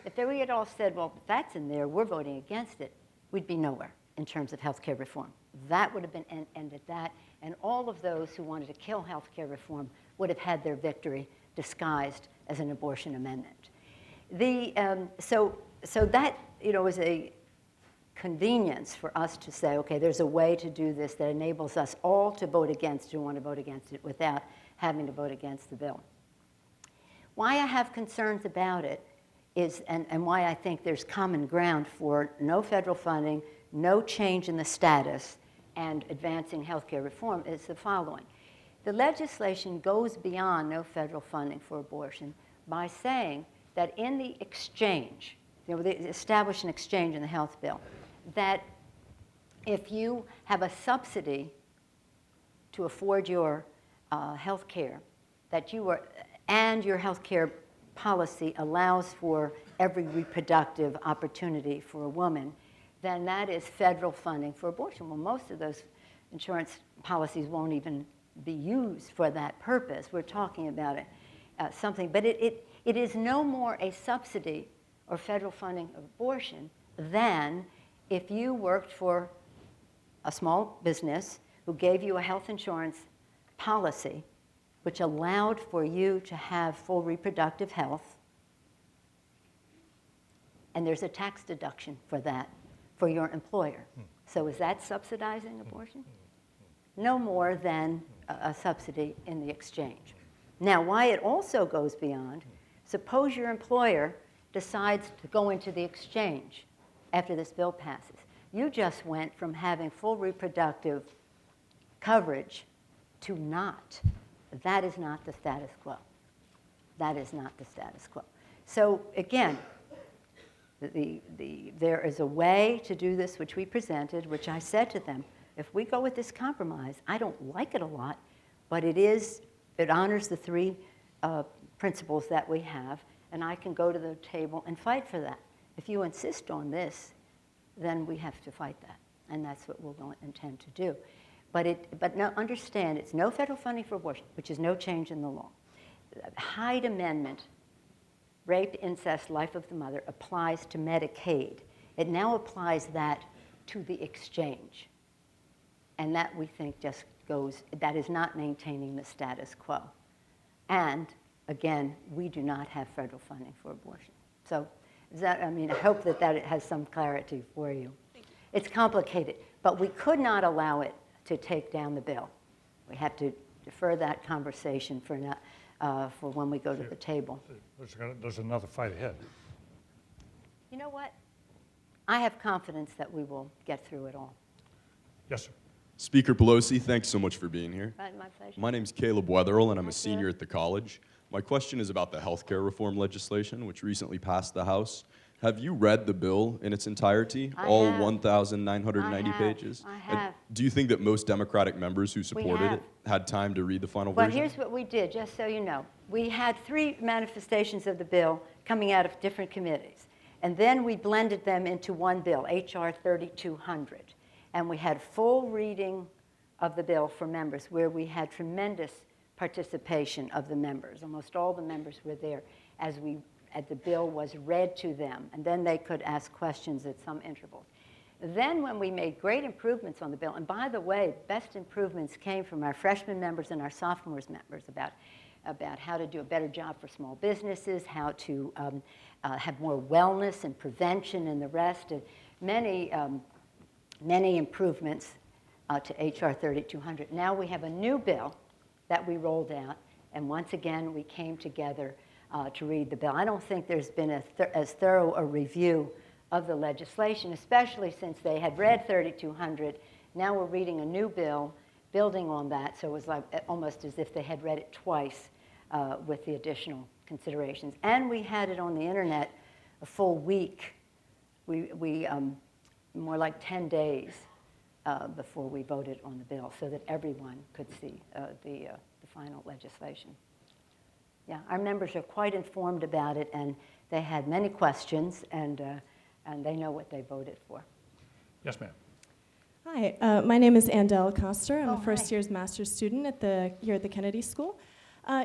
If we had all said, well, if that's in there, we're voting against it, we'd be nowhere in terms of health care reform. That would have been ended that, and all of those who wanted to kill health care reform would have had their victory disguised as an abortion amendment. So that, is a convenience for us to say, okay, there's a way to do this that enables us all to vote against who want to vote against it without having to vote against the bill. Why I have concerns about it is, and why I think there's common ground for no federal funding, no change in the status, and advancing health care reform is the following. The legislation goes beyond no federal funding for abortion by saying that in the exchange, they establish an exchange in the health bill, that if you have a subsidy to afford your health care, and your health care policy allows for every reproductive opportunity for a woman, then that is federal funding for abortion. Well, most of those insurance policies won't even be used for that purpose. We're talking about something, but it is no more a subsidy or federal funding of abortion than if you worked for a small business who gave you a health insurance policy which allowed for you to have full reproductive health, and there's a tax deduction for that for your employer. So is that subsidizing abortion? No more than a subsidy in the exchange. Now, why it also goes beyond, suppose your employer decides to go into the exchange after this bill passes. You just went from having full reproductive coverage to not. That is not the status quo. That is not the status quo. So again, there is a way to do this, which we presented, which I said to them, if we go with this compromise, I don't like it a lot, but it honors the three principles that we have, and I can go to the table and fight for that. If you insist on this, then we have to fight that, and that's what we'll intend to do. But no, understand, it's no federal funding for abortion, which is no change in the law. Hyde Amendment, rape, incest, life of the mother, applies to Medicaid. It now applies that to the exchange. And that, we think, just goes, that is not maintaining the status quo. And, again, we do not have federal funding for abortion. So, I hope that has some clarity for you. It's complicated, but we could not allow it to take down the bill. We have to defer that conversation for when we go to the table. There's another fight ahead. You know what? I have confidence that we will get through it all. Yes, sir. Speaker Pelosi, thanks so much for being here. My pleasure. My name's Caleb Wetherell, and I'm a Hi, senior Caleb. at the college. My question is about the healthcare reform legislation, which recently passed the House. Have you read the bill in its entirety, all 1,990 pages? I have. Do you think that most Democratic members who supported it had time to read the final Well, version? here's what we did, just so you know. We had 3 manifestations of the bill coming out of different committees. And then we blended them into one bill, H.R. 3200. And we had full reading of the bill for members, where we had tremendous participation of the members. Almost all the members were there as the bill was read to them, and then they could ask questions at some intervals. Then when we made great improvements on the bill, and by the way, best improvements came from our freshman members and our sophomores members about how to do a better job for small businesses, how to have more wellness and prevention and the rest, and many improvements to H.R. 3200. Now we have a new bill that we rolled out, and once again we came together to read the bill. I don't think there's been as thorough a review of the legislation, especially since they had read 3200. Now we're reading a new bill building on that, so it was like almost as if they had read it twice with the additional considerations. And we had it on the internet a full week. We more like 10 days before we voted on the bill, so that everyone could see the final legislation. Yeah, our members are quite informed about it, and they had many questions, and they know what they voted for. Yes, ma'am. Hi, my name is Andel Koster. I'm Oh, a first hi. year's master's student here at the Kennedy School.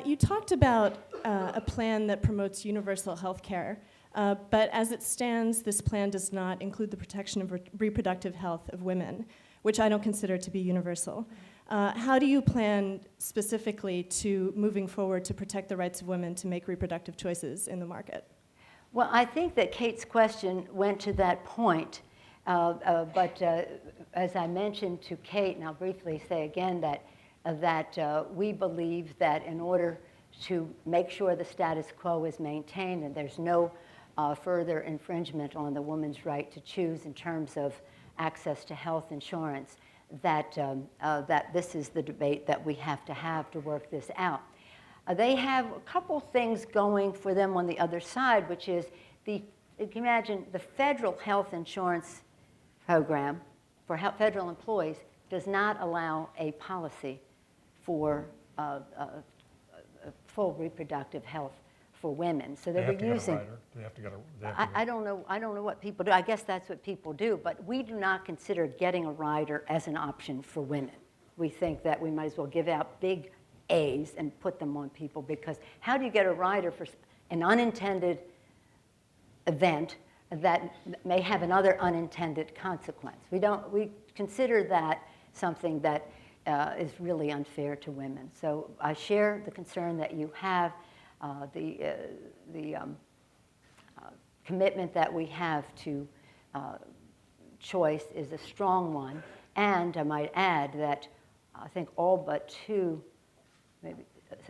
You talked about a plan that promotes universal health care, but as it stands, this plan does not include the protection of reproductive health of women, which I don't consider to be universal. How do you plan specifically to moving forward to protect the rights of women to make reproductive choices in the market? Well, I think that Kate's question went to that point, but as I mentioned to Kate, and I'll briefly say again that we believe that in order to make sure the status quo is maintained and there's no further infringement on the woman's right to choose in terms of access to health insurance, that this is the debate that we have to work this out. They have a couple things going for them on the other side, which is you can imagine the federal health insurance program for federal employees does not allow a policy for full reproductive health for women. So they were using. Do they have to get a rider? I don't know. I don't know what people do. I guess that's what people do. But we do not consider getting a rider as an option for women. We think that we might as well give out big A's and put them on people, because how do you get a rider for an unintended event that may have another unintended consequence? We consider that something that is really unfair to women. So I share the concern that you have. The commitment that we have to choice is a strong one. And I might add that I think all but 2, maybe,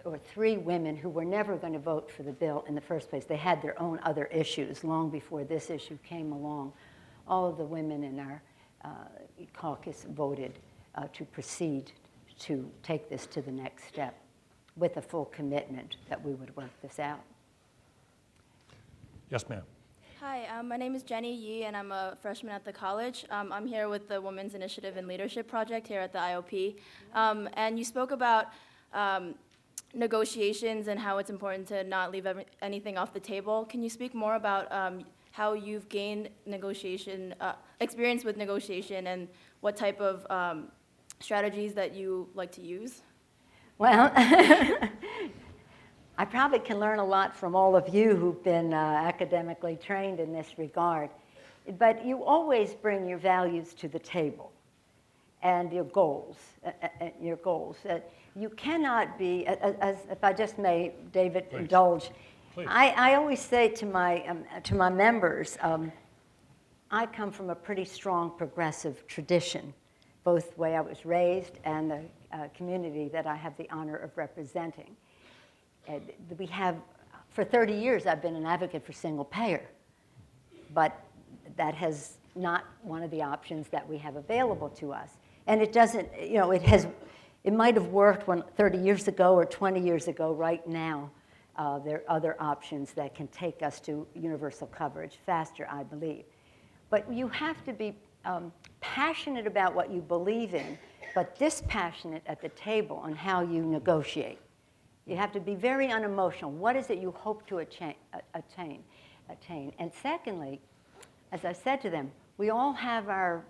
or 3 women who were never going to vote for the bill in the first place, they had their own other issues long before this issue came along. All of the women in our caucus voted to proceed to take this to the next step, with a full commitment that we would work this out. Yes, ma'am. Hi, my name is Jenny Yee, and I'm a freshman at the college. I'm here with the Women's Initiative and Leadership Project here at the IOP. And you spoke about negotiations and how it's important to not leave anything off the table. Can you speak more about how you've gained negotiation, experience with negotiation, and what type of strategies that you like to use? Well, I probably can learn a lot from all of you who've been academically trained in this regard. But you always bring your values to the table and your goals. You cannot be, as if I just may, David, Please. indulge. Please. I always say to my members, I come from a pretty strong progressive tradition, both the way I was raised and the community that I have the honor of representing. We have, for 30 years, I've been an advocate for single payer, but that has not one of the options that we have available to us. And it doesn't, it might have worked 30 years ago or 20 years ago. Right now, there are other options that can take us to universal coverage faster, I believe. But you have to be passionate about what you believe in, but dispassionate at the table on how you negotiate. You have to be very unemotional. What is it you hope to attain? And secondly, as I said to them, we all have our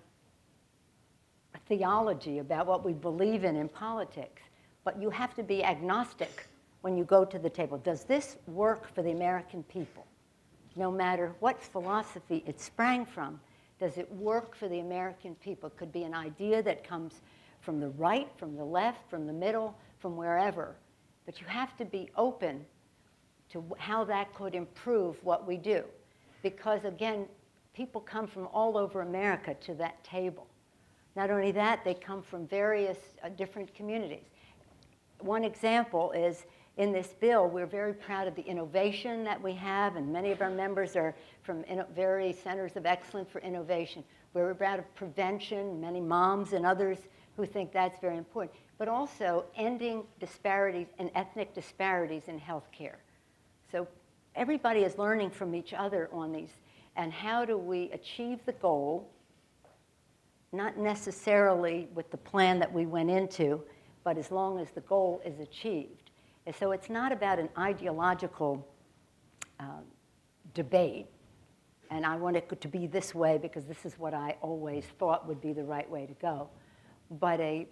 theology about what we believe in politics, but you have to be agnostic when you go to the table. Does this work for the American people? No matter what philosophy it sprang from, does it work for the American people? It could be an idea that comes from the right, from the left, from the middle, from wherever. But you have to be open to how that could improve what we do. Because again, people come from all over America to that table. Not only that, they come from various different communities. One example is in this bill, we're very proud of the innovation that we have, and many of our members are from very centers of excellence for innovation. We're proud of prevention, many moms and others who think that's very important, but also ending disparities and ethnic disparities in healthcare. So everybody is learning from each other on these, and how do we achieve the goal, not necessarily with the plan that we went into, but as long as the goal is achieved. And so it's not about an ideological debate, and I want it to be this way because this is what I always thought would be the right way to go, but a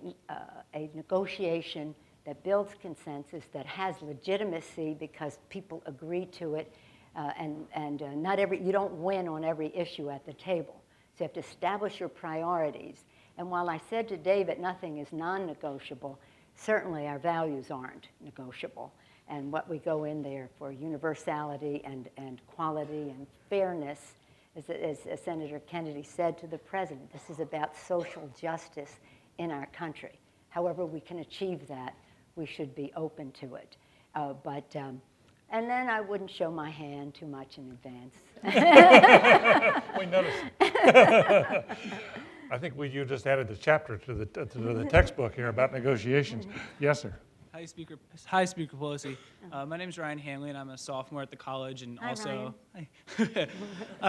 negotiation that builds consensus, that has legitimacy because people agree to it, and you don't win on every issue at the table. So you have to establish your priorities. And while I said to David nothing is non-negotiable, certainly our values aren't negotiable. And what we go in there for universality and quality and fairness, as Senator Kennedy said to the president, this is about social justice in our country. However we can achieve that, we should be open to it. And then I wouldn't show my hand too much in advance. We noticed. I think you just added the chapter to the textbook here about negotiations. Yes, sir. Hi, Speaker Pelosi. My name is Ryan Hanley, and I'm a sophomore at the college, and I'm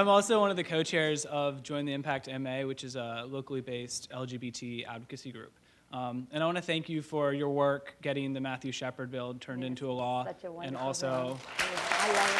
also one of the co-chairs of Join the Impact MA, which is a locally based LGBT advocacy group. And I want to thank you for your work getting the Matthew Shepard bill turned into a law, Such a and wonderful also. bill. I love it.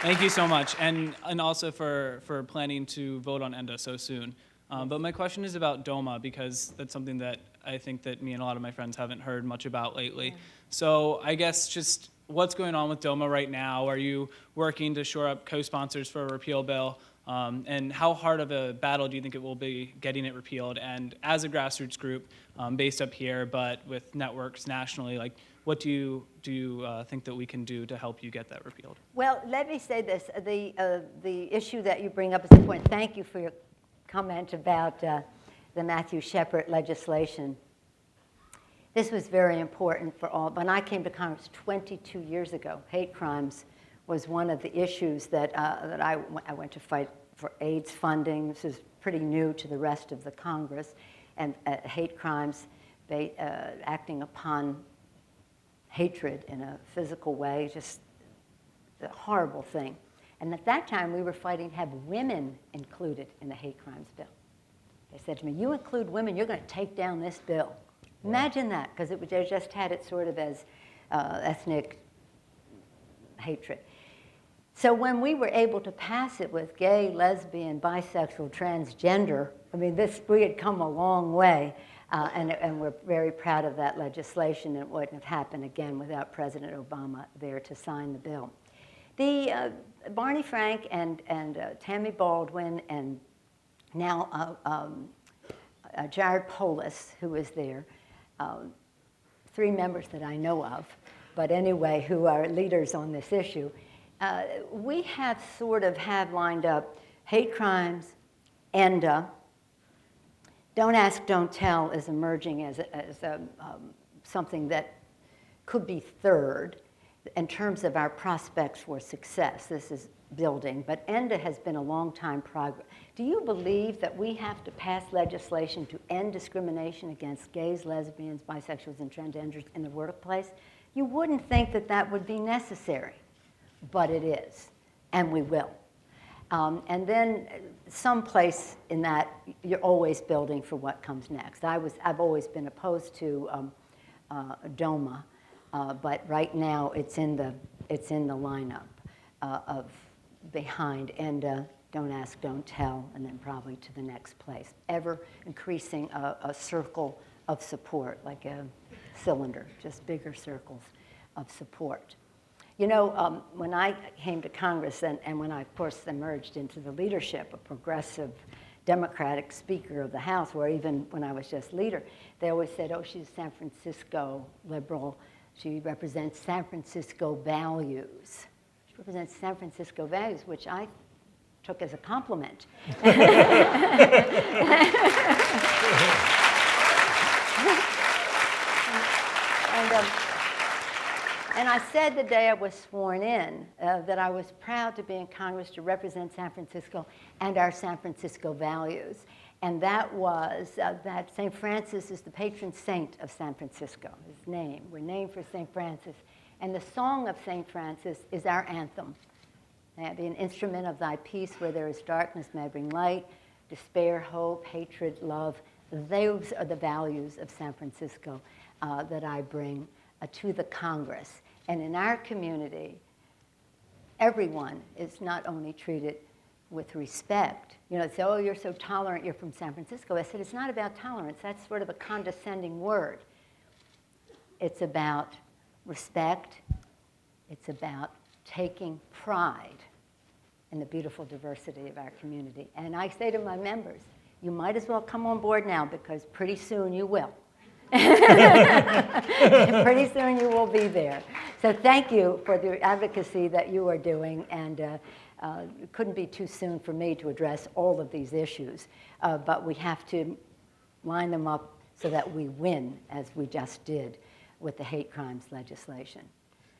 Thank you so much, and also for planning to vote on ENDA so soon. But my question is about DOMA, because that's something that I think that me and a lot of my friends haven't heard much about lately. Yeah. So I guess just what's going on with DOMA right now? Are you working to shore up co-sponsors for a repeal bill? And how hard of a battle do you think it will be getting it repealed? And as a grassroots group based up here, but with networks nationally, like, what do you think that we can do to help you get that repealed? Well, let me say this. The issue that you bring up is important. Thank you for your comment about the Matthew Shepard legislation. This was very important for all. When I came to Congress 22 years ago, hate crimes was one of the issues that I went to fight for AIDS funding. This is pretty new to the rest of the Congress. And hate crimes, acting upon hatred in a physical way, just a horrible thing. And at that time, we were fighting to have women included in the hate crimes bill. They said to me, you include women, you're going to take down this bill. Imagine that, because they just had it sort of as ethnic hatred. So when we were able to pass it with gay, lesbian, bisexual, transgender, I mean, we had come a long way. And we're very proud of that legislation, and it wouldn't have happened again without President Obama there to sign the bill. Barney Frank and Tammy Baldwin and now Jared Polis, who was there, 3 members that I know of, but anyway, who are leaders on this issue, we have lined up hate crimes, ENDA. Don't Ask, Don't Tell is emerging as something that could be third in terms of our prospects for success. This is building, but ENDA has been a long time progress. Do you believe that we have to pass legislation to end discrimination against gays, lesbians, bisexuals, and transgenders in the workplace? You wouldn't think that that would be necessary, but it is, and we will. And then someplace in that, you're always building for what comes next. I've always been opposed to DOMA, but right now it's in the lineup of behind ENDA, Don't Ask, Don't Tell, and then probably to the next place. Ever increasing a circle of support, like a cylinder, just bigger circles of support. You know, when I came to Congress and when I, of course, emerged into the leadership, a progressive Democratic Speaker of the House, where even when I was just leader, they always said, oh, she's a San Francisco liberal. She represents San Francisco values. She represents San Francisco values, which I took as a compliment. And I said the day I was sworn in that I was proud to be in Congress to represent San Francisco and our San Francisco values. And that was that St. Francis is the patron saint of San Francisco, his name. We're named for St. Francis. And the song of St. Francis is our anthem. May it be an instrument of thy peace where there is darkness, may I bring light, despair, hope, hatred, love. Those are the values of San Francisco that I bring to the Congress. And in our community, everyone is not only treated with respect. You know, they say, oh, you're so tolerant, you're from San Francisco. I said, it's not about tolerance. That's sort of a condescending word. It's about respect. It's about taking pride in the beautiful diversity of our community. And I say to my members, you might as well come on board now because pretty soon you will. Pretty soon you will be there. So thank you for the advocacy that you are doing, and it couldn't be too soon for me to address all of these issues, but we have to line them up so that we win, as we just did with the hate crimes legislation.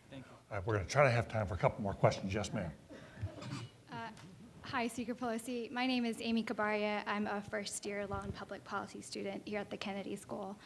Thank you. We're going to try to have time for a couple more questions. Yes, ma'am. Hi, Speaker Pelosi. My name is Amy Cabaria. I'm a first-year law and public policy student here at the Kennedy School.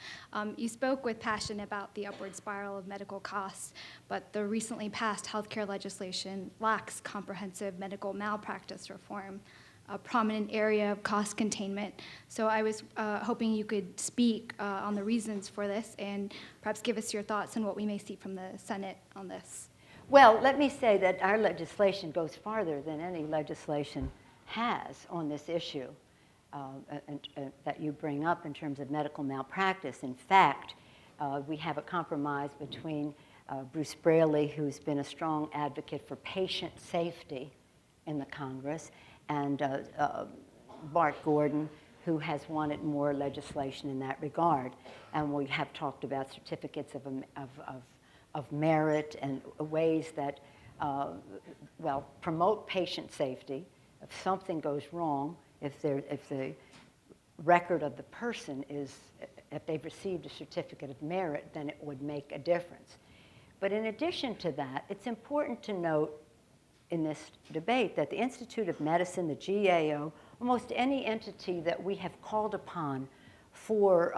You spoke with passion about the upward spiral of medical costs, but the recently passed healthcare legislation lacks comprehensive medical malpractice reform, a prominent area of cost containment. So I was hoping you could speak on the reasons for this and perhaps give us your thoughts on what we may see from the Senate on this. Well, let me say that our legislation goes farther than any legislation has on this issue that you bring up in terms of medical malpractice. In fact, we have a compromise between Bruce Braley, who's been a strong advocate for patient safety in the Congress, and Bart Gordon, who has wanted more legislation in that regard. And we have talked about certificates of merit and ways that, well, promote patient safety. If something goes wrong, if the record of the person is, if they've received a certificate of merit, then it would make a difference. But in addition to that, it's important to note in this debate that the Institute of Medicine, the GAO, almost any entity that we have called upon for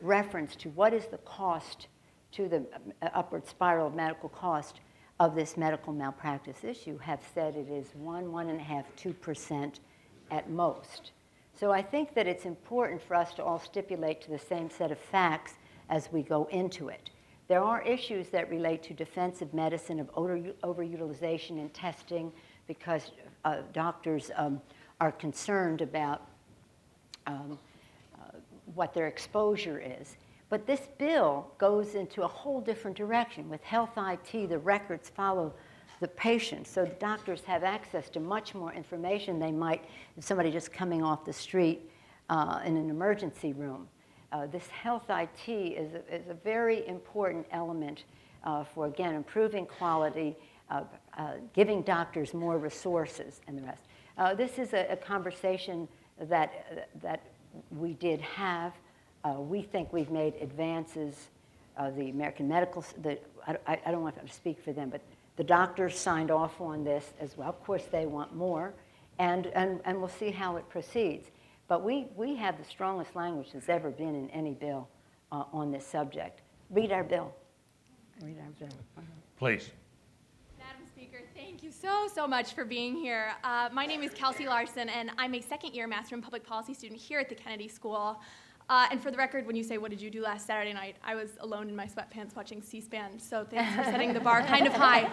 reference to what is the cost to the upward spiral of medical cost of this medical malpractice issue have said it is 1.5%, 2% at most. So I think that it's important for us to all stipulate to the same set of facts as we go into it. There are issues that relate to defensive medicine of overutilization and testing because doctors are concerned about what their exposure is. But this bill goes into a whole different direction. With health IT, the records follow the patient, so the doctors have access to much more information they might if somebody just coming off the street in an emergency room. This health IT is a very important element for, again, improving quality, giving doctors more resources, and the rest. This is a conversation that we did have. We think we've made advances. The American Medical, I don't want to speak for them, but the doctors signed off on this as well. Of course, they want more, and we'll see how it proceeds. But we have the strongest language that's ever been in any bill on this subject. Read our bill. Read our bill. Please. Madam Speaker, thank you so much for being here. My name is Kelsey Larson, and I'm a second-year Master in Public Policy student here at the Kennedy School. And for the record, when you say, what did you do last Saturday night, I was alone in my sweatpants watching C-SPAN, so thanks for setting the bar kind of high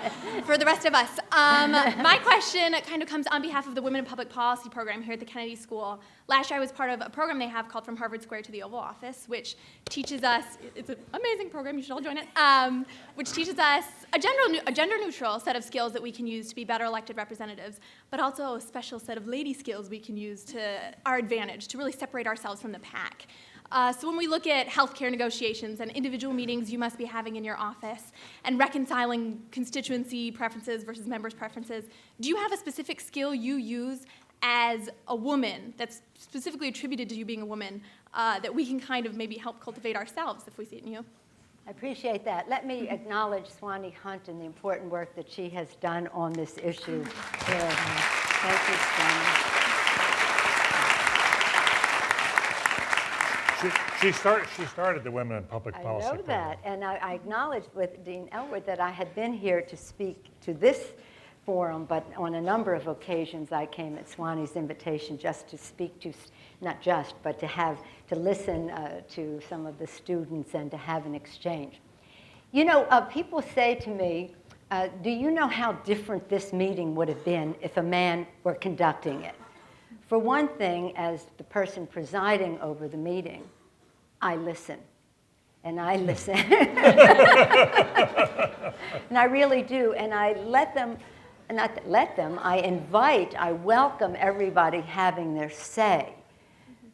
for the rest of us. My question kind of comes on behalf of the Women in Public Policy program here at the Kennedy School. Last year I was part of a program they have called From Harvard Square to the Oval Office, which teaches us, it's an amazing program, you should all join it, which teaches us a gender-neutral set of skills that we can use to be better elected representatives, but also a special set of lady skills we can use to our advantage, to really separate ourselves from the pack. So when we look at healthcare negotiations and individual meetings you must be having in your office and reconciling constituency preferences versus members' preferences, do you have a specific skill you use as a woman that's specifically attributed to you being a woman that we can kind of maybe help cultivate ourselves if we see it in you? I appreciate that. Let me acknowledge Swanee Hunt and the important work that she has done on this issue. Thank you, Swanee. She started the Women in Public Policy I know program. that, and I acknowledged with Dean Elwood that I had been here to speak to this forum, but on a number of occasions I came at Swanee's invitation just to speak to, not just, but to listen to some of the students and to have an exchange. You know, people say to me, do you know how different this meeting would have been if a man were conducting it? For one thing, as the person presiding over the meeting, I listen. And I listen. And I really do. And I let them, not let them, I invite, I welcome everybody having their say.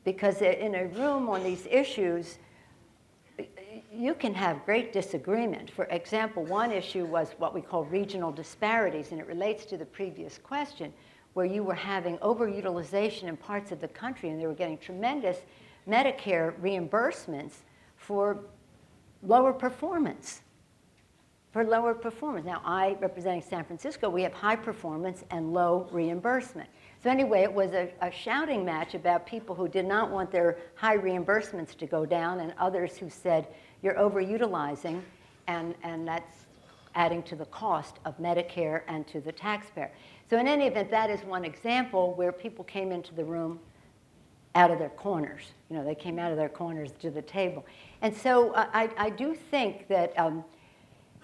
Because in a room on these issues, you can have great disagreement. For example, one issue was what we call regional disparities, and it relates to the previous question, where you were having overutilization in parts of the country, and they were getting tremendous Medicare reimbursements for lower performance. Now, I, representing San Francisco, we have high performance and low reimbursement. So anyway, it was a shouting match about people who did not want their high reimbursements to go down and others who said, you're overutilizing, and that's adding to the cost of Medicare and to the taxpayer. So in any event, that is one example where people came into the room out of their corners. You know, they came out of their corners to the table. And so I do think that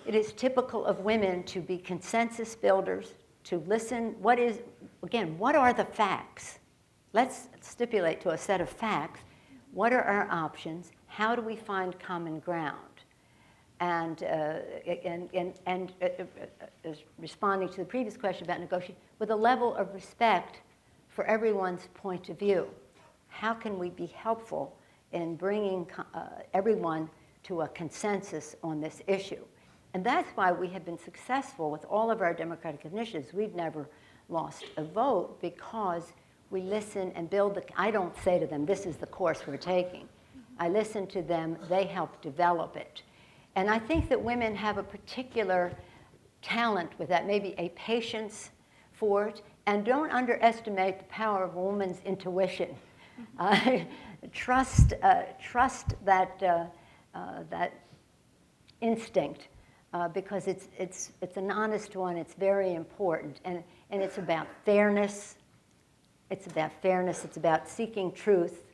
it is typical of women to be consensus builders, to listen. What are the facts? Let's stipulate to a set of facts. What are our options? How do we find common ground? And responding to the previous question about negotiation, with a level of respect for everyone's point of view. How can we be helpful in bringing everyone to a consensus on this issue? And that's why we have been successful with all of our democratic initiatives. We've never lost a vote because we listen and build I don't say to them, this is the course we're taking. I listen to them, they help develop it. And I think that women have a particular talent with that, maybe a patience for it, and don't underestimate the power of a woman's intuition. Trust that instinct, because it's an honest one. It's very important, and it's about fairness. It's about fairness. It's about seeking truth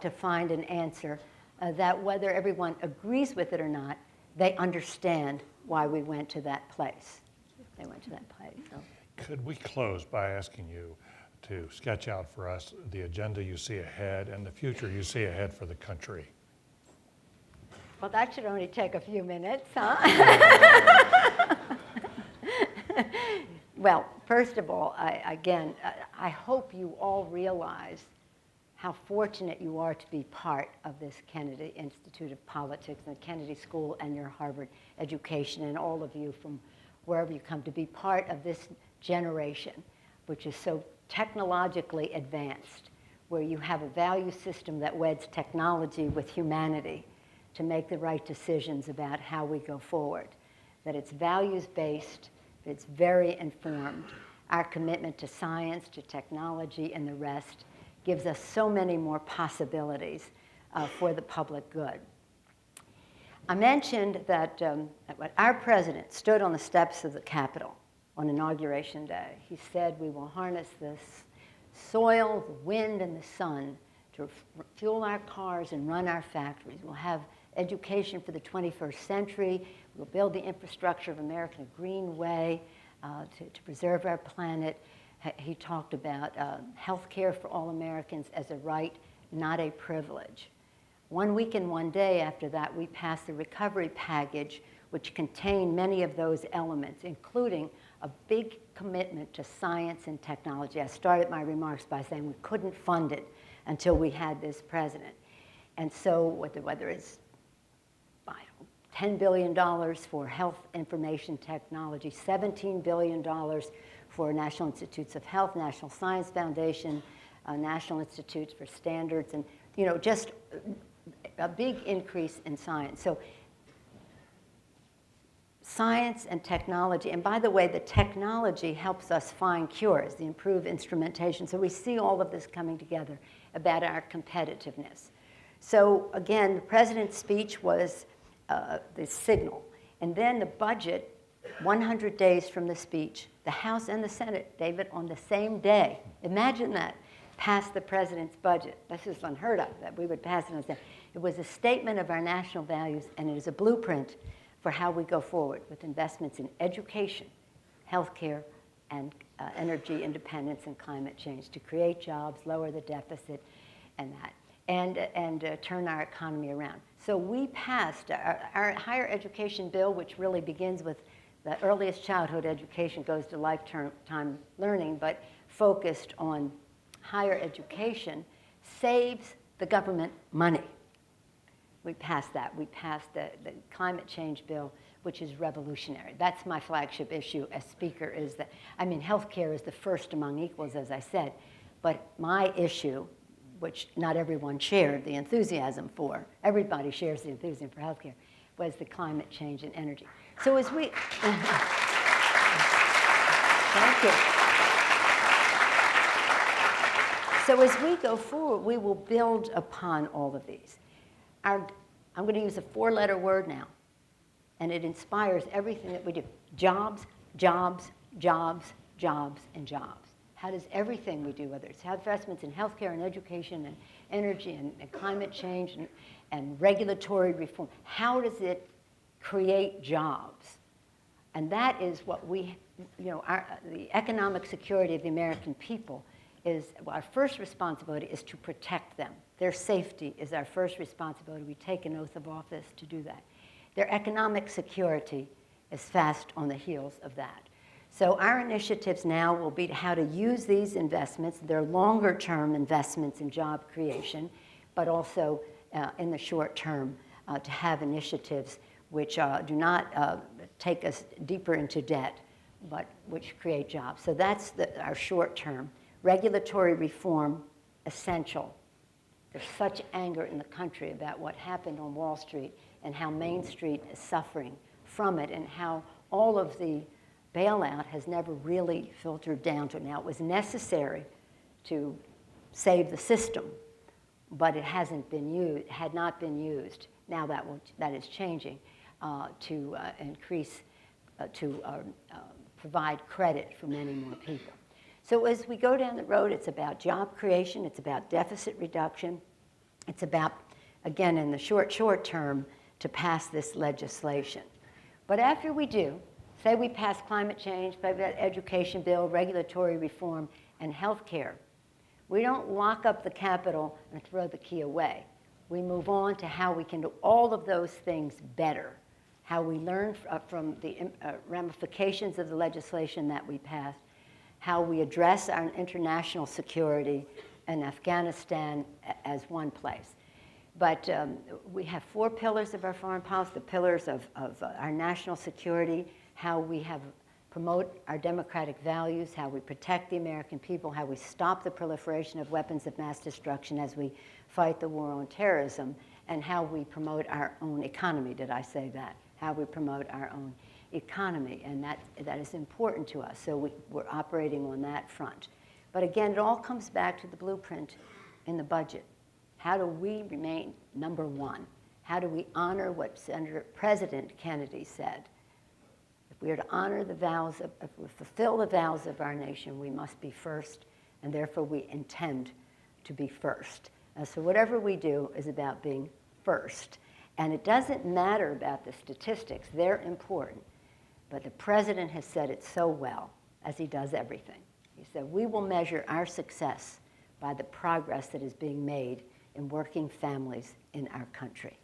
to find an answer that, whether everyone agrees with it or not, they understand why we went to that place. They went to that place. So. Could we close by asking you to sketch out for us the agenda you see ahead and the future you see ahead for the country? Well, that should only take a few minutes, huh? Well, first of all, I hope you all realize how fortunate you are to be part of this Kennedy Institute of Politics and the Kennedy School and your Harvard education, and all of you from wherever you come, to be part of this generation, which is so technologically advanced, where you have a value system that weds technology with humanity to make the right decisions about how we go forward, that it's values-based, that it's very informed. Our commitment to science, to technology, and the rest gives us so many more possibilities for the public good. I mentioned that our president stood on the steps of the Capitol on Inauguration Day. He said, we will harness the soil, the wind, and the sun to fuel our cars and run our factories. We'll have education for the 21st century. We'll build the infrastructure of America in a green way to preserve our planet. He talked about health care for all Americans as a right, not a privilege. 1 week and 1 day after that, we passed the recovery package, which contained many of those elements, including a big commitment to science and technology. I started my remarks by saying we couldn't fund it until we had this president. And so whether it's $10 billion for health information technology, $17 billion for National Institutes of Health, National Science Foundation, National Institutes for Standards, and just a big increase in science. So science and technology, and by the way, the technology helps us find cures, the improved instrumentation. So we see all of this coming together about our competitiveness. So again, the president's speech was the signal. And then the budget, 100 days from the speech, the House and the Senate, David, on the same day, imagine that, passed the president's budget. This is unheard of, that we would pass it on the same. It was a statement of our national values, and it is a blueprint for how we go forward with investments in education, healthcare, and energy independence and climate change to create jobs, lower the deficit, and that, and turn our economy around. So we passed our higher education bill, which really begins with the earliest childhood education, goes to lifetime learning, but focused on higher education, saves the government money. We passed that. We passed the climate change bill, which is revolutionary. That's my flagship issue as Speaker, is that, healthcare is the first among equals, as I said, but my issue, which not everyone shared the enthusiasm for, everybody shares the enthusiasm for healthcare, was the climate change and energy. So as we, thank you. So as we go forward, we will build upon all of these. I'm going to use a 4-letter word now, and it inspires everything that we do. Jobs, jobs, jobs, jobs, and jobs. How does everything we do, whether it's investments in healthcare and education and energy and climate change and regulatory reform, how does it create jobs? And that is what we, the economic security of the American people is, our first responsibility is to protect them. Their safety is our first responsibility. We take an oath of office to do that. Their economic security is fast on the heels of that. So our initiatives now will be how to use these investments, their longer-term investments in job creation, but also in the short term to have initiatives which do not take us deeper into debt, but which create jobs. So that's our short term. Regulatory reform, essential. There's such anger in the country about what happened on Wall Street and how Main Street is suffering from it, and how all of the bailout has never really filtered down to it. Now, it was necessary to save the system, but it hasn't been used, had not been used. Now that is changing to increase, to provide credit for many more people. So as we go down the road, it's about job creation, it's about deficit reduction, it's about, again, in the short term, to pass this legislation. But after we do, say we pass climate change, education bill, regulatory reform, and health care, we don't lock up the Capitol and throw the key away. We move on to how we can do all of those things better, how we learn from the ramifications of the legislation that we passed, how we address our international security and Afghanistan as one place. But we have 4 pillars of our foreign policy, the pillars of our national security, how we promote our democratic values, how we protect the American people, how we stop the proliferation of weapons of mass destruction as we fight the war on terrorism, and how we promote our own economy. Did I say that? How we promote our own economy, and that is important to us. So we're operating on that front. But again, it all comes back to the blueprint in the budget. How do we remain number one? How do we honor what President Kennedy said? If we are to honor the vows, if we fulfill the vows of our nation, we must be first, and therefore we intend to be first. So whatever we do is about being first. And it doesn't matter about the statistics, they're important. But the president has said it so well, as he does everything. He said, we will measure our success by the progress that is being made in working families in our country.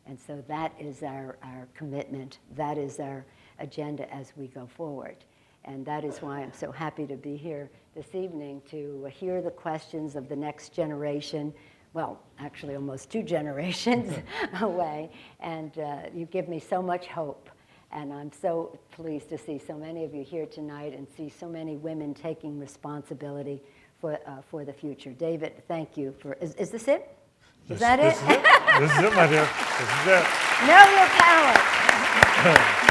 And so that is our commitment. That is our agenda as we go forward. And that is why I'm so happy to be here this evening to hear the questions of the next generation, well, actually almost 2 generations away, and you give me so much hope. And I'm so pleased to see so many of you here tonight and see so many women taking responsibility for the future. David, thank you for, is this it? Is that it? This is it, my dear. This is it. Know your power.